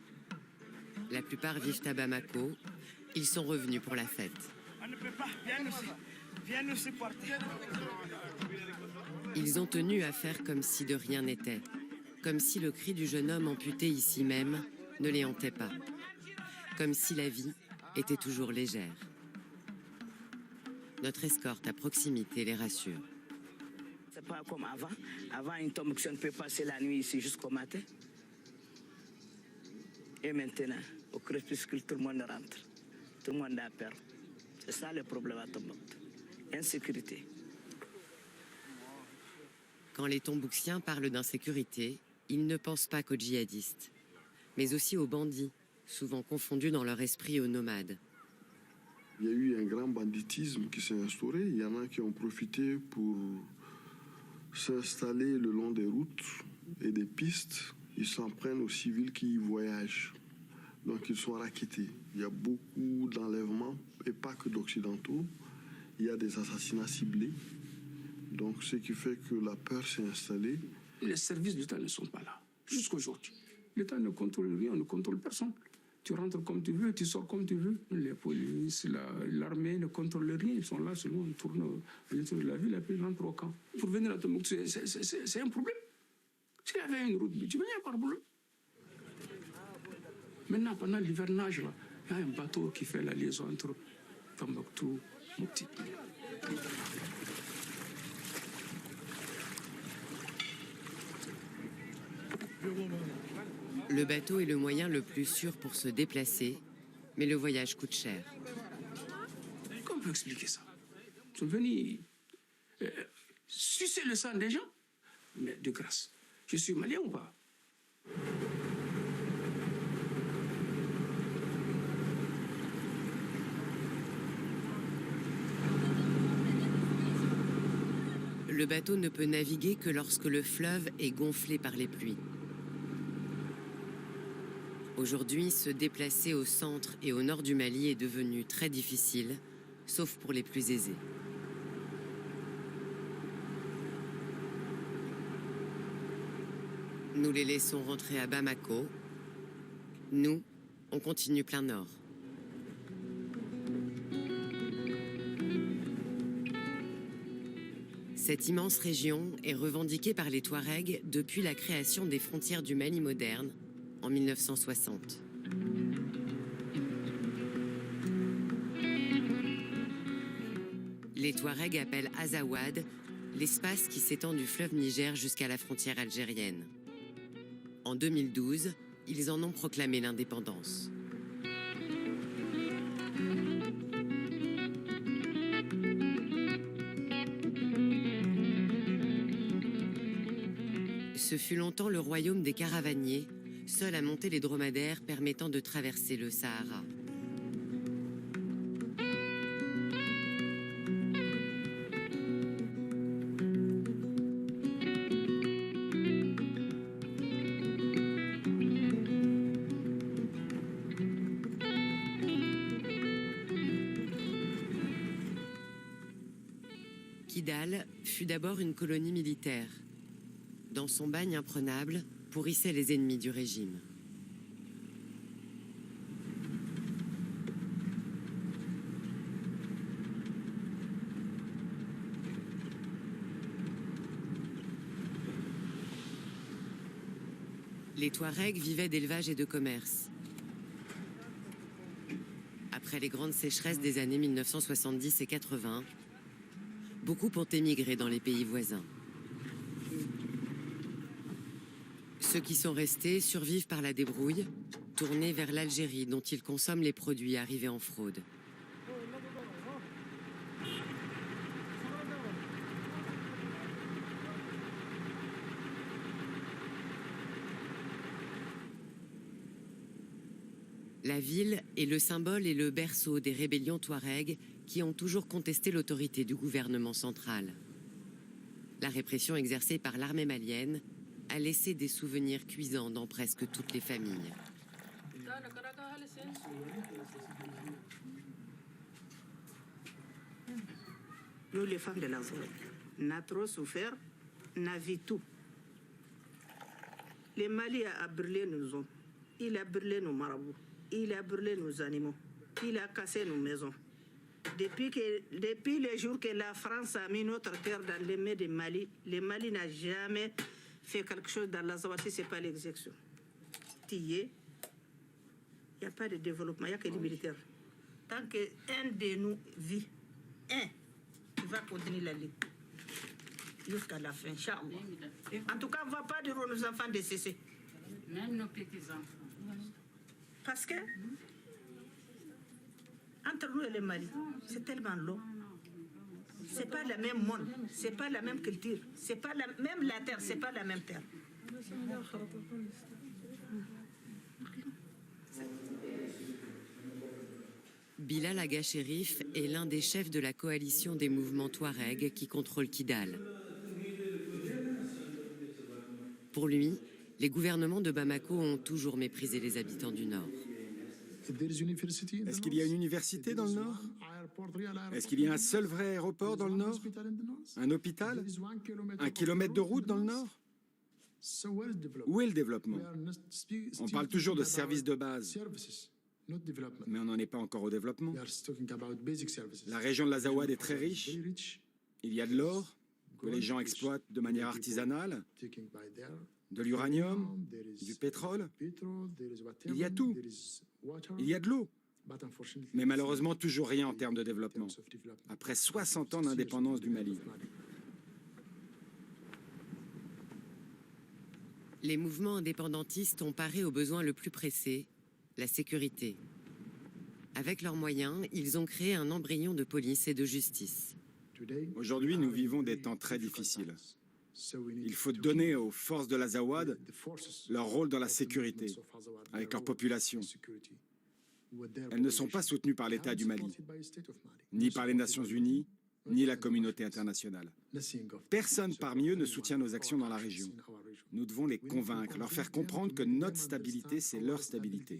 La plupart vivent à Bamako. Ils sont revenus pour la fête. On ne peut pas. Viens nous supporter. Ils ont tenu à faire comme si de rien n'était. Comme si le cri du jeune homme amputé ici même ne les hantait pas. Comme si la vie était toujours légère. Notre escorte à proximité les rassure. C'est pas comme avant. Avant, une Tombouctienne peut passer la nuit ici jusqu'au matin. Et maintenant, au crépuscule, tout le monde rentre. Tout le monde a peur. C'est ça le problème à Tombouctou. Insécurité. Quand les Tombouctiens parlent d'insécurité, ils ne pensent pas qu'aux djihadistes, mais aussi aux bandits, souvent confondus dans leur esprit aux nomades. Il y a eu un grand banditisme qui s'est instauré. Il y en a qui ont profité pour s'installer le long des routes et des pistes. Ils s'en prennent aux civils qui y voyagent. Donc ils sont rackettés. Il y a beaucoup d'enlèvements, et pas que d'occidentaux. Il y a des assassinats ciblés. Donc ce qui fait que la peur s'est installée. Les services de l'État ne sont pas là, jusqu'aujourd'hui. L'État ne contrôle rien, ne contrôle personne. Tu rentres comme tu veux, tu sors comme tu veux. Les polices, l'armée ne contrôlent rien. Ils sont là seulement, on tourne à l'intérieur de la ville et puis ils rentrent au camp. Pour venir à Tombouctou, c'est un problème. S'il y avait une route, tu venais, il n'y a pas de problème. Maintenant, pendant l'hivernage, il y a un bateau qui fait la liaison entre Tombouctou et Mopti. Le bateau est le moyen le plus sûr pour se déplacer, mais le voyage coûte cher. Comment on peut expliquer ça? Ils sont venus sucer le sang des gens. Mais de grâce, je suis malien ou pas? Le bateau ne peut naviguer que lorsque le fleuve est gonflé par les pluies. Aujourd'hui, se déplacer au centre et au nord du Mali est devenu très difficile, sauf pour les plus aisés. Nous les laissons rentrer à Bamako. Nous, on continue plein nord. Cette immense région est revendiquée par les Touaregs depuis la création des frontières du Mali moderne en 1960. Les Touaregs appellent Azawad l'espace qui s'étend du fleuve Niger jusqu'à la frontière algérienne. En 2012, ils en ont proclamé l'indépendance. Ce fut longtemps le royaume des caravaniers, seul à monter les dromadaires permettant de traverser le Sahara. Kidal fut d'abord une colonie militaire. Dans son bagne imprenable, pourrissaient les ennemis du régime. Les Touaregs vivaient d'élevage et de commerce. Après les grandes sécheresses des années 1970 et 80, beaucoup ont émigré dans les pays voisins. Ceux qui sont restés survivent par la débrouille, tournés vers l'Algérie dont ils consomment les produits arrivés en fraude. La ville est le symbole et le berceau des rébellions touaregs qui ont toujours contesté l'autorité du gouvernement central. La répression exercée par l'armée malienne a laissé des souvenirs cuisants dans presque toutes les familles. Nous, les femmes de la zone, on a trop souffert, on a vu tout. Le Mali a brûlé nos hommes, il a brûlé nos marabouts, il a brûlé nos animaux, il a cassé nos maisons. Depuis le jour que la France a mis notre terre dans les mains du Mali, le Mali n'a jamais fait quelque chose dans la zone, si ce n'est pas l'exécution. Il n'y a pas de développement, il n'y a que les militaires. Tant qu'un de nous vit, il va continuer la lutte jusqu'à la fin, Inch'Allah. En tout cas, on ne va pas dire aux enfants de cesser. Même nos petits-enfants. Parce que, entre nous et le Mali, c'est tellement long. C'est pas le même monde, c'est pas la même culture, c'est pas même la terre, c'est pas la même terre. Bilal Aga Chérif est l'un des chefs de la coalition des mouvements Touaregs qui contrôle Kidal. Pour lui, les gouvernements de Bamako ont toujours méprisé les habitants du Nord. Est-ce qu'il y a une université dans le Nord? Est-ce qu'il y a un seul vrai aéroport dans le Nord? Un hôpital? 1 kilomètre de route dans le Nord? Où est le développement? On parle toujours de services de base, mais on n'en est pas encore au développement. La région de l'Azawad est très riche. Il y a de l'or que les gens exploitent de manière artisanale, de l'uranium, du pétrole. Il y a tout. Il y a de l'eau. Mais malheureusement, toujours rien en termes de développement. Après 60 ans d'indépendance du Mali. Les mouvements indépendantistes ont paré au besoin le plus pressé, la sécurité. Avec leurs moyens, ils ont créé un embryon de police et de justice. Aujourd'hui, nous vivons des temps très difficiles. Il faut donner aux forces de l'Azawad leur rôle dans la sécurité, avec leur population. Elles ne sont pas soutenues par l'État du Mali, ni par les Nations Unies, ni la communauté internationale. Personne parmi eux ne soutient nos actions dans la région. Nous devons les convaincre, leur faire comprendre que notre stabilité, c'est leur stabilité.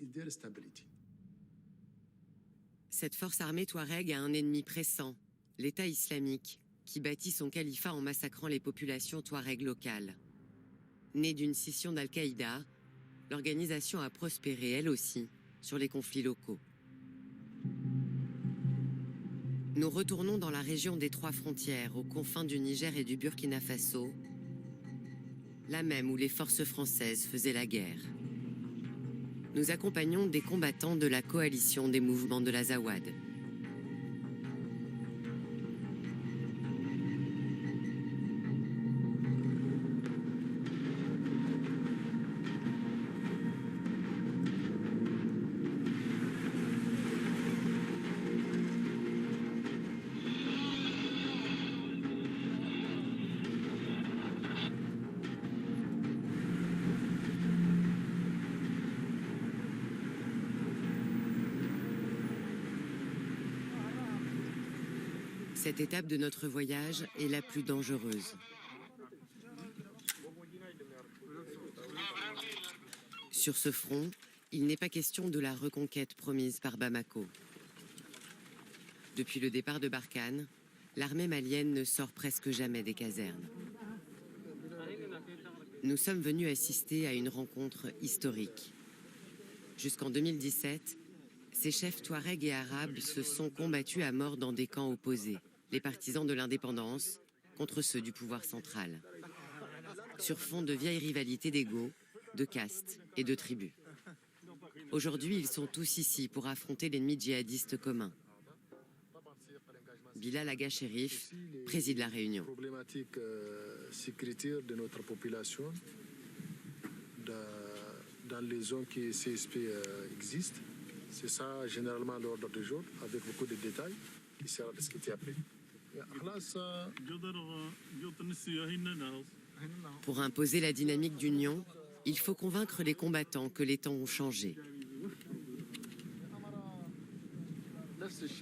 Cette force armée touareg a un ennemi pressant, l'État islamique, qui bâtit son califat en massacrant les populations touareg locales. Née d'une scission d'Al-Qaïda, l'organisation a prospéré, elle aussi, sur les conflits locaux. Nous retournons dans la région des 3 frontières, aux confins du Niger et du Burkina Faso, la même où les forces françaises faisaient la guerre. Nous accompagnons des combattants de la coalition des mouvements de l'Azawad. Cette étape de notre voyage est la plus dangereuse. Sur ce front, il n'est pas question de la reconquête promise par Bamako. Depuis le départ de Barkhane, l'armée malienne ne sort presque jamais des casernes. Nous sommes venus assister à une rencontre historique. Jusqu'en 2017, ces chefs touaregs et arabes se sont combattus à mort dans des camps opposés, les partisans de l'indépendance contre ceux du pouvoir central, sur fond de vieilles rivalités d'égos, de castes et de tribus. Aujourd'hui, ils sont tous ici pour affronter l'ennemi djihadiste commun. Bilal Aga Chérif préside la réunion. Problématique sécuritaire de notre population dans les zones qui CSP existent. C'est ça généralement l'ordre du jour, avec beaucoup de détails qui sera discuté après. Pour imposer la dynamique d'union, il faut convaincre les combattants que les temps ont changé.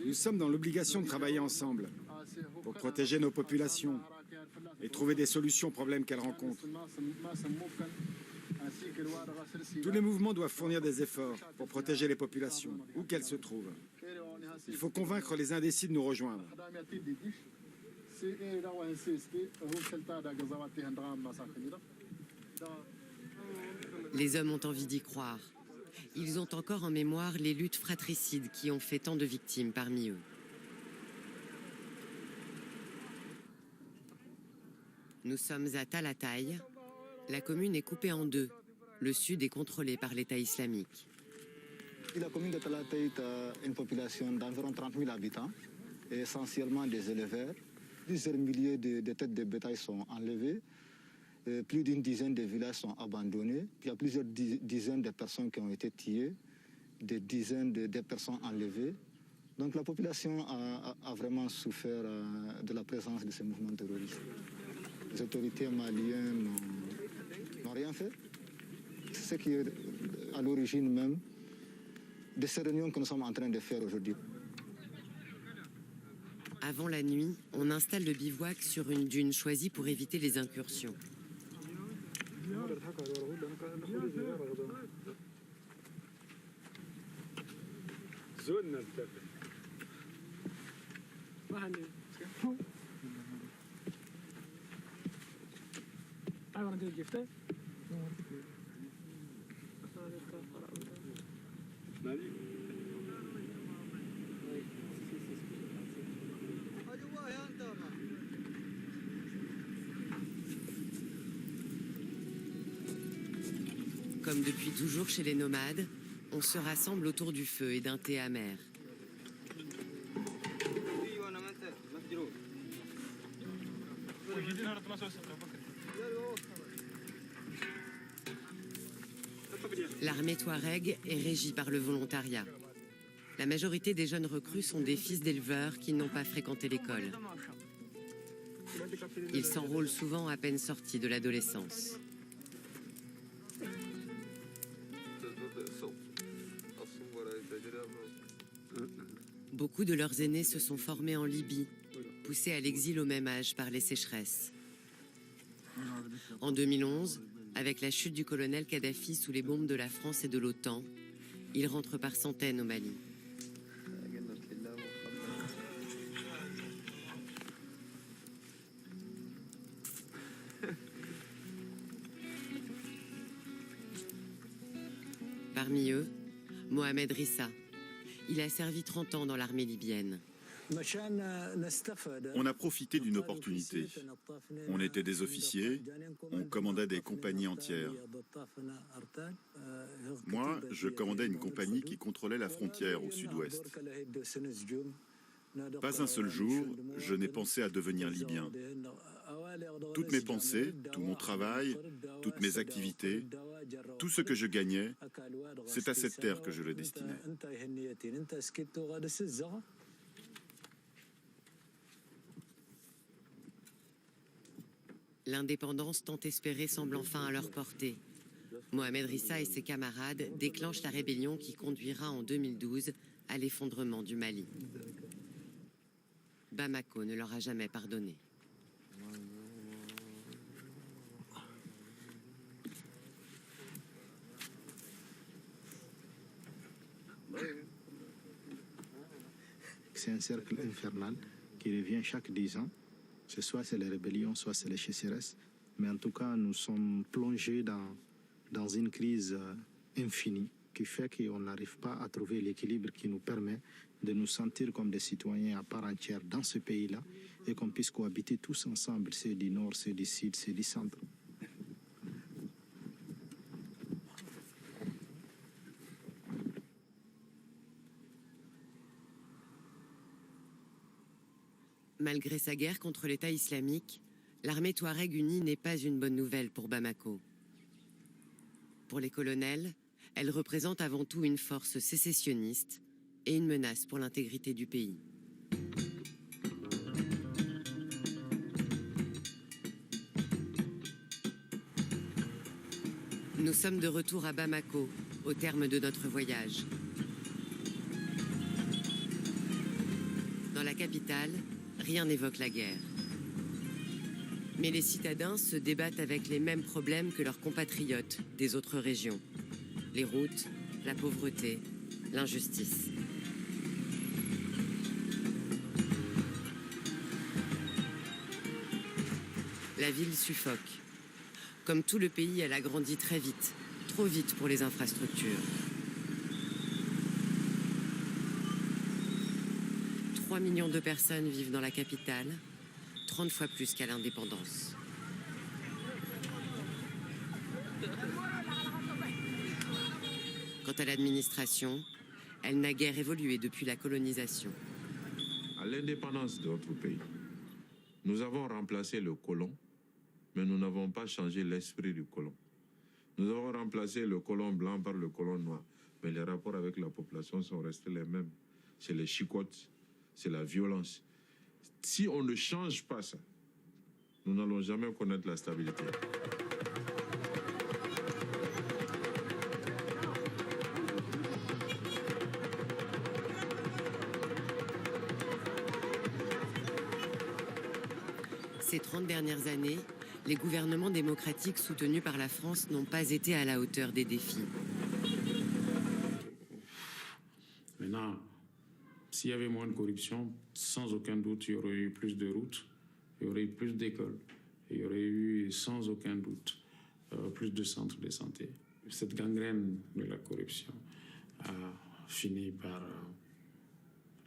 Nous sommes dans l'obligation de travailler ensemble pour protéger nos populations et trouver des solutions aux problèmes qu'elles rencontrent. Tous les mouvements doivent fournir des efforts pour protéger les populations, où qu'elles se trouvent. Il faut convaincre les indécis de nous rejoindre. Les hommes ont envie d'y croire. Ils ont encore en mémoire les luttes fratricides qui ont fait tant de victimes parmi eux. Nous sommes à Talatay. La commune est coupée en deux. Le sud est contrôlé par l'État islamique. La commune de Talatay est une population d'environ 30 000 habitants, et essentiellement des éleveurs. Plusieurs milliers de têtes de bétail sont enlevées. Plus d'une dizaine de villages sont abandonnés. Il y a plusieurs dizaines de personnes qui ont été tuées, des dizaines de personnes enlevées. Donc la population a vraiment souffert de la présence de ces mouvements terroristes. Les autorités maliennes n'ont rien fait. C'est ce qui est à l'origine même de ces réunions que nous sommes en train de faire aujourd'hui. Avant la nuit, on installe le bivouac sur une dune choisie pour éviter les incursions. Comme depuis toujours chez les nomades, on se rassemble autour du feu et d'un thé amer. L'armée touareg est régie par le volontariat. La majorité des jeunes recrues sont des fils d'éleveurs qui n'ont pas fréquenté l'école. Ils s'enrôlent souvent à peine sortis de l'adolescence. Beaucoup de leurs aînés se sont formés en Libye, poussés à l'exil au même âge par les sécheresses. En 2011, avec la chute du colonel Kadhafi sous les bombes de la France et de l'OTAN, ils rentrent par centaines au Mali. Parmi eux, Mohamed Rissa. Il a servi 30 ans dans l'armée libyenne. On a profité d'une opportunité. On était des officiers, on commandait des compagnies entières. Moi, je commandais une compagnie qui contrôlait la frontière au sud-ouest. Pas un seul jour, je n'ai pensé à devenir libyen. Toutes mes pensées, tout mon travail, toutes mes activités, tout ce que je gagnais, c'est à cette terre que je le destinais. L'indépendance tant espérée semble enfin à leur portée. Mohamed Rissa et ses camarades déclenchent la rébellion qui conduira en 2012 à l'effondrement du Mali. Bamako ne leur a jamais pardonné. C'est un cercle infernal qui revient chaque 10 ans. Soit c'est les rébellions, soit c'est les chasseresses. Mais en tout cas, nous sommes plongés dans une crise infinie qui fait qu'on n'arrive pas à trouver l'équilibre qui nous permet de nous sentir comme des citoyens à part entière dans ce pays-là et qu'on puisse cohabiter tous ensemble, ceux du nord, ceux du sud, ceux du centre. Malgré sa guerre contre l'État islamique, l'armée touareg unie n'est pas une bonne nouvelle pour Bamako. Pour les colonels, elle représente avant tout une force sécessionniste et une menace pour l'intégrité du pays. Nous sommes de retour à Bamako, au terme de notre voyage. Dans la capitale, rien n'évoque la guerre. Mais les citadins se débattent avec les mêmes problèmes que leurs compatriotes des autres régions. Les routes, la pauvreté, l'injustice. La ville suffoque. Comme tout le pays, elle a grandi très vite, trop vite pour les infrastructures. 3 millions de personnes vivent dans la capitale, 30 fois plus qu'à l'indépendance. Quant à l'administration, elle n'a guère évolué depuis la colonisation. À l'indépendance de notre pays, nous avons remplacé le colon, mais nous n'avons pas changé l'esprit du colon. Nous avons remplacé le colon blanc par le colon noir, mais les rapports avec la population sont restés les mêmes. C'est les chicottes, c'est la violence. Si on ne change pas ça, nous n'allons jamais connaître la stabilité. Ces 30 dernières années, les gouvernements démocratiques soutenus par la France n'ont pas été à la hauteur des défis. Maintenant, s'il y avait moins de corruption, sans aucun doute, il y aurait eu plus de routes, il y aurait eu plus d'écoles, il y aurait eu sans aucun doute plus de centres de santé. Cette gangrène de la corruption a fini par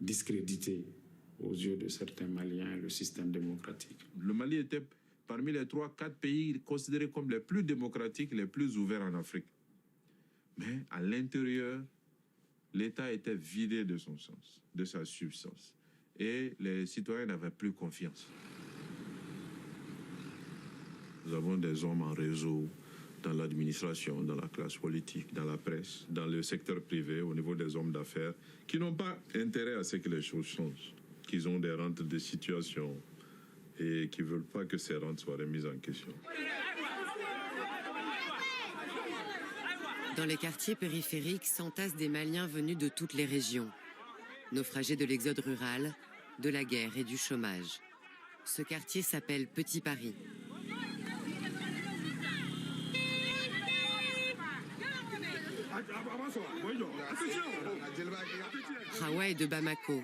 discréditer aux yeux de certains Maliens le système démocratique. Le Mali était parmi les 3-4 pays considérés comme les plus démocratiques, les plus ouverts en Afrique. Mais à l'intérieur, l'État était vidé de son sens, de sa substance. Et les citoyens n'avaient plus confiance. Nous avons des hommes en réseau dans l'administration, dans la classe politique, dans la presse, dans le secteur privé, au niveau des hommes d'affaires, qui n'ont pas intérêt à ce que les choses changent, qu'ils ont des rentes de situation et qui ne veulent pas que ces rentes soient remises en question. Dans les quartiers périphériques s'entassent des Maliens venus de toutes les régions, naufragés de l'exode rural, de la guerre et du chômage. Ce quartier s'appelle Petit Paris. Hawa est de Bamako.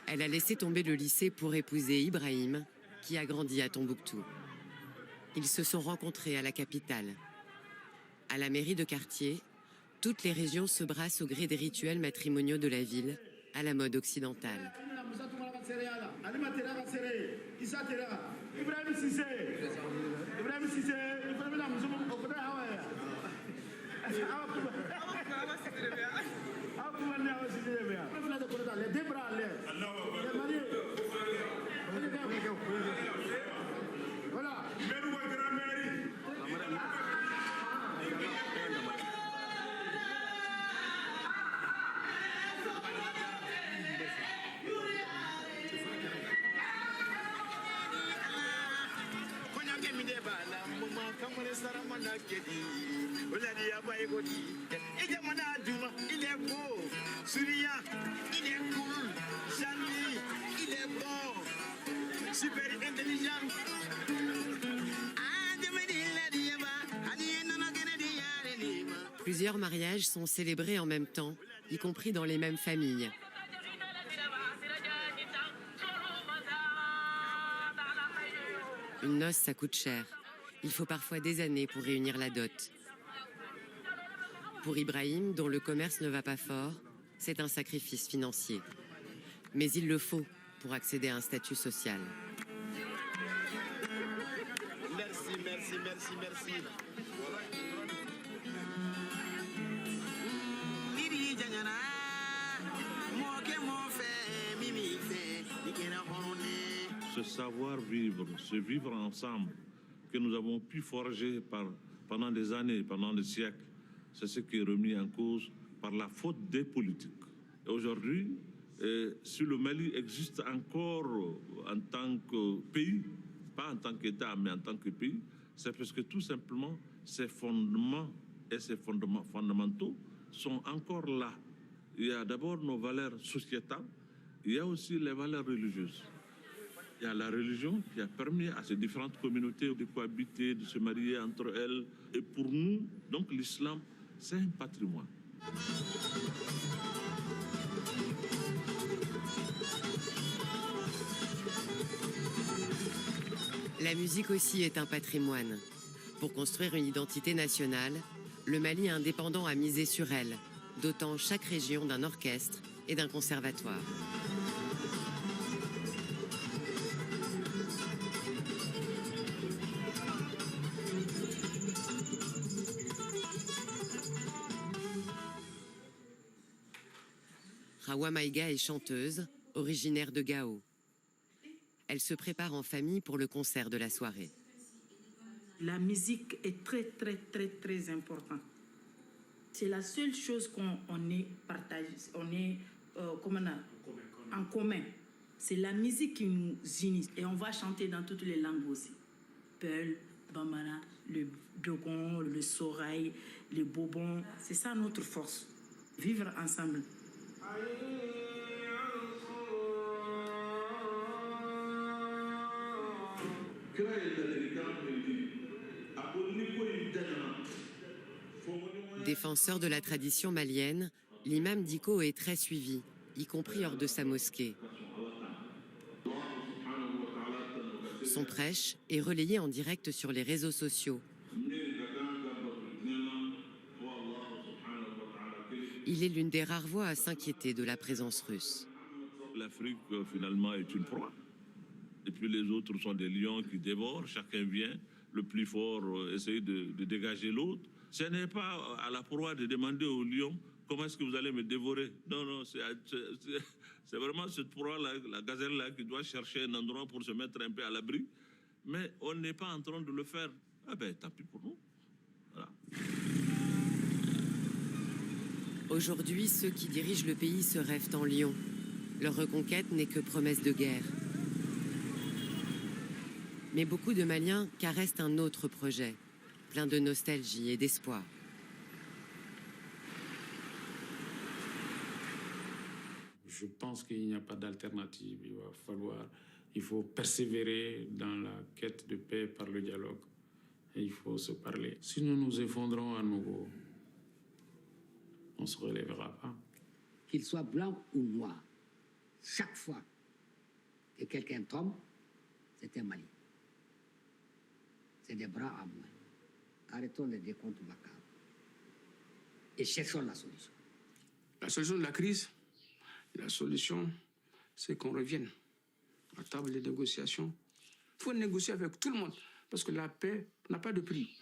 Elle a laissé tomber le lycée pour épouser Ibrahim, qui a grandi à Tombouctou. Ils se sont rencontrés à la capitale. À la mairie de quartier, toutes les régions se brassent au gré des rituels matrimoniaux de la ville, à la mode occidentale. Il est beau, souriant, il est cool, gentil, il est bon, super intelligent. Plusieurs mariages sont célébrés en même temps, y compris dans les mêmes familles. Une noce, ça coûte cher. Il faut parfois des années pour réunir la dot. Pour Ibrahim, dont le commerce ne va pas fort, c'est un sacrifice financier. Mais il le faut pour accéder à un statut social. Merci, merci, merci, merci. Ce savoir-vivre, ce vivre ensemble que nous avons pu forger pendant des années, pendant des siècles, c'est ce qui est remis en cause par la faute des politiques. Et aujourd'hui, si le Mali existe encore en tant que pays, pas en tant qu'État, mais en tant que pays, c'est parce que tout simplement, ces fondements et ces fondements fondamentaux sont encore là. Il y a d'abord nos valeurs sociétales, il y a aussi les valeurs religieuses. Il y a la religion qui a permis à ces différentes communautés de cohabiter, de se marier entre elles. Et pour nous, donc l'islam, c'est un patrimoine. La musique aussi est un patrimoine. Pour construire une identité nationale, le Mali indépendant a misé sur elle, dotant chaque région d'un orchestre et d'un conservatoire. Hawa Maïga est chanteuse, originaire de Gao. Elle se prépare en famille pour le concert de la soirée. La musique est très, très, très, très importante. C'est la seule chose qu'on est partagé, on est en commun. C'est la musique qui nous unit. Et on va chanter dans toutes les langues aussi. Peul, Bambara, le Dogon, le Soraï, le Bobon. C'est ça notre force. Vivre ensemble. Credo che il ricambio di Défenseur de la tradition malienne, l'imam Dicko est très suivi, y compris hors de sa mosquée. Son prêche est relayé en direct sur les réseaux sociaux. Il est l'une des rares voix à s'inquiéter de la présence russe. L'Afrique, finalement, est une proie. Et puis les autres sont des lions qui dévorent. Chacun vient, le plus fort essaye de dégager l'autre. Ce n'est pas à la proie de demander au lion comment est-ce que vous allez me dévorer. Non, non, c'est vraiment cette proie-là, la gazelle-là, qui doit chercher un endroit pour se mettre un peu à l'abri. Mais on n'est pas en train de le faire. Ah ben, tant pis pour nous. Voilà. Aujourd'hui, ceux qui dirigent le pays se rêvent en lion. Leur reconquête n'est que promesse de guerre. Mais beaucoup de Maliens caressent un autre projet, plein de nostalgie et d'espoir. Je pense qu'il n'y a pas d'alternative. Il faut persévérer dans la quête de paix par le dialogue. Et il faut se parler. Si nous nous effondrons à nouveau, on ne se relèvera pas. Qu'il soit blanc ou noir, chaque fois que quelqu'un tombe, c'est un Mali. C'est des bras à moins. Arrêtons les décomptes macabres et cherchons la solution. La solution de la crise, la solution, c'est qu'on revienne à table de négociation. Il faut négocier avec tout le monde parce que la paix n'a pas de prix.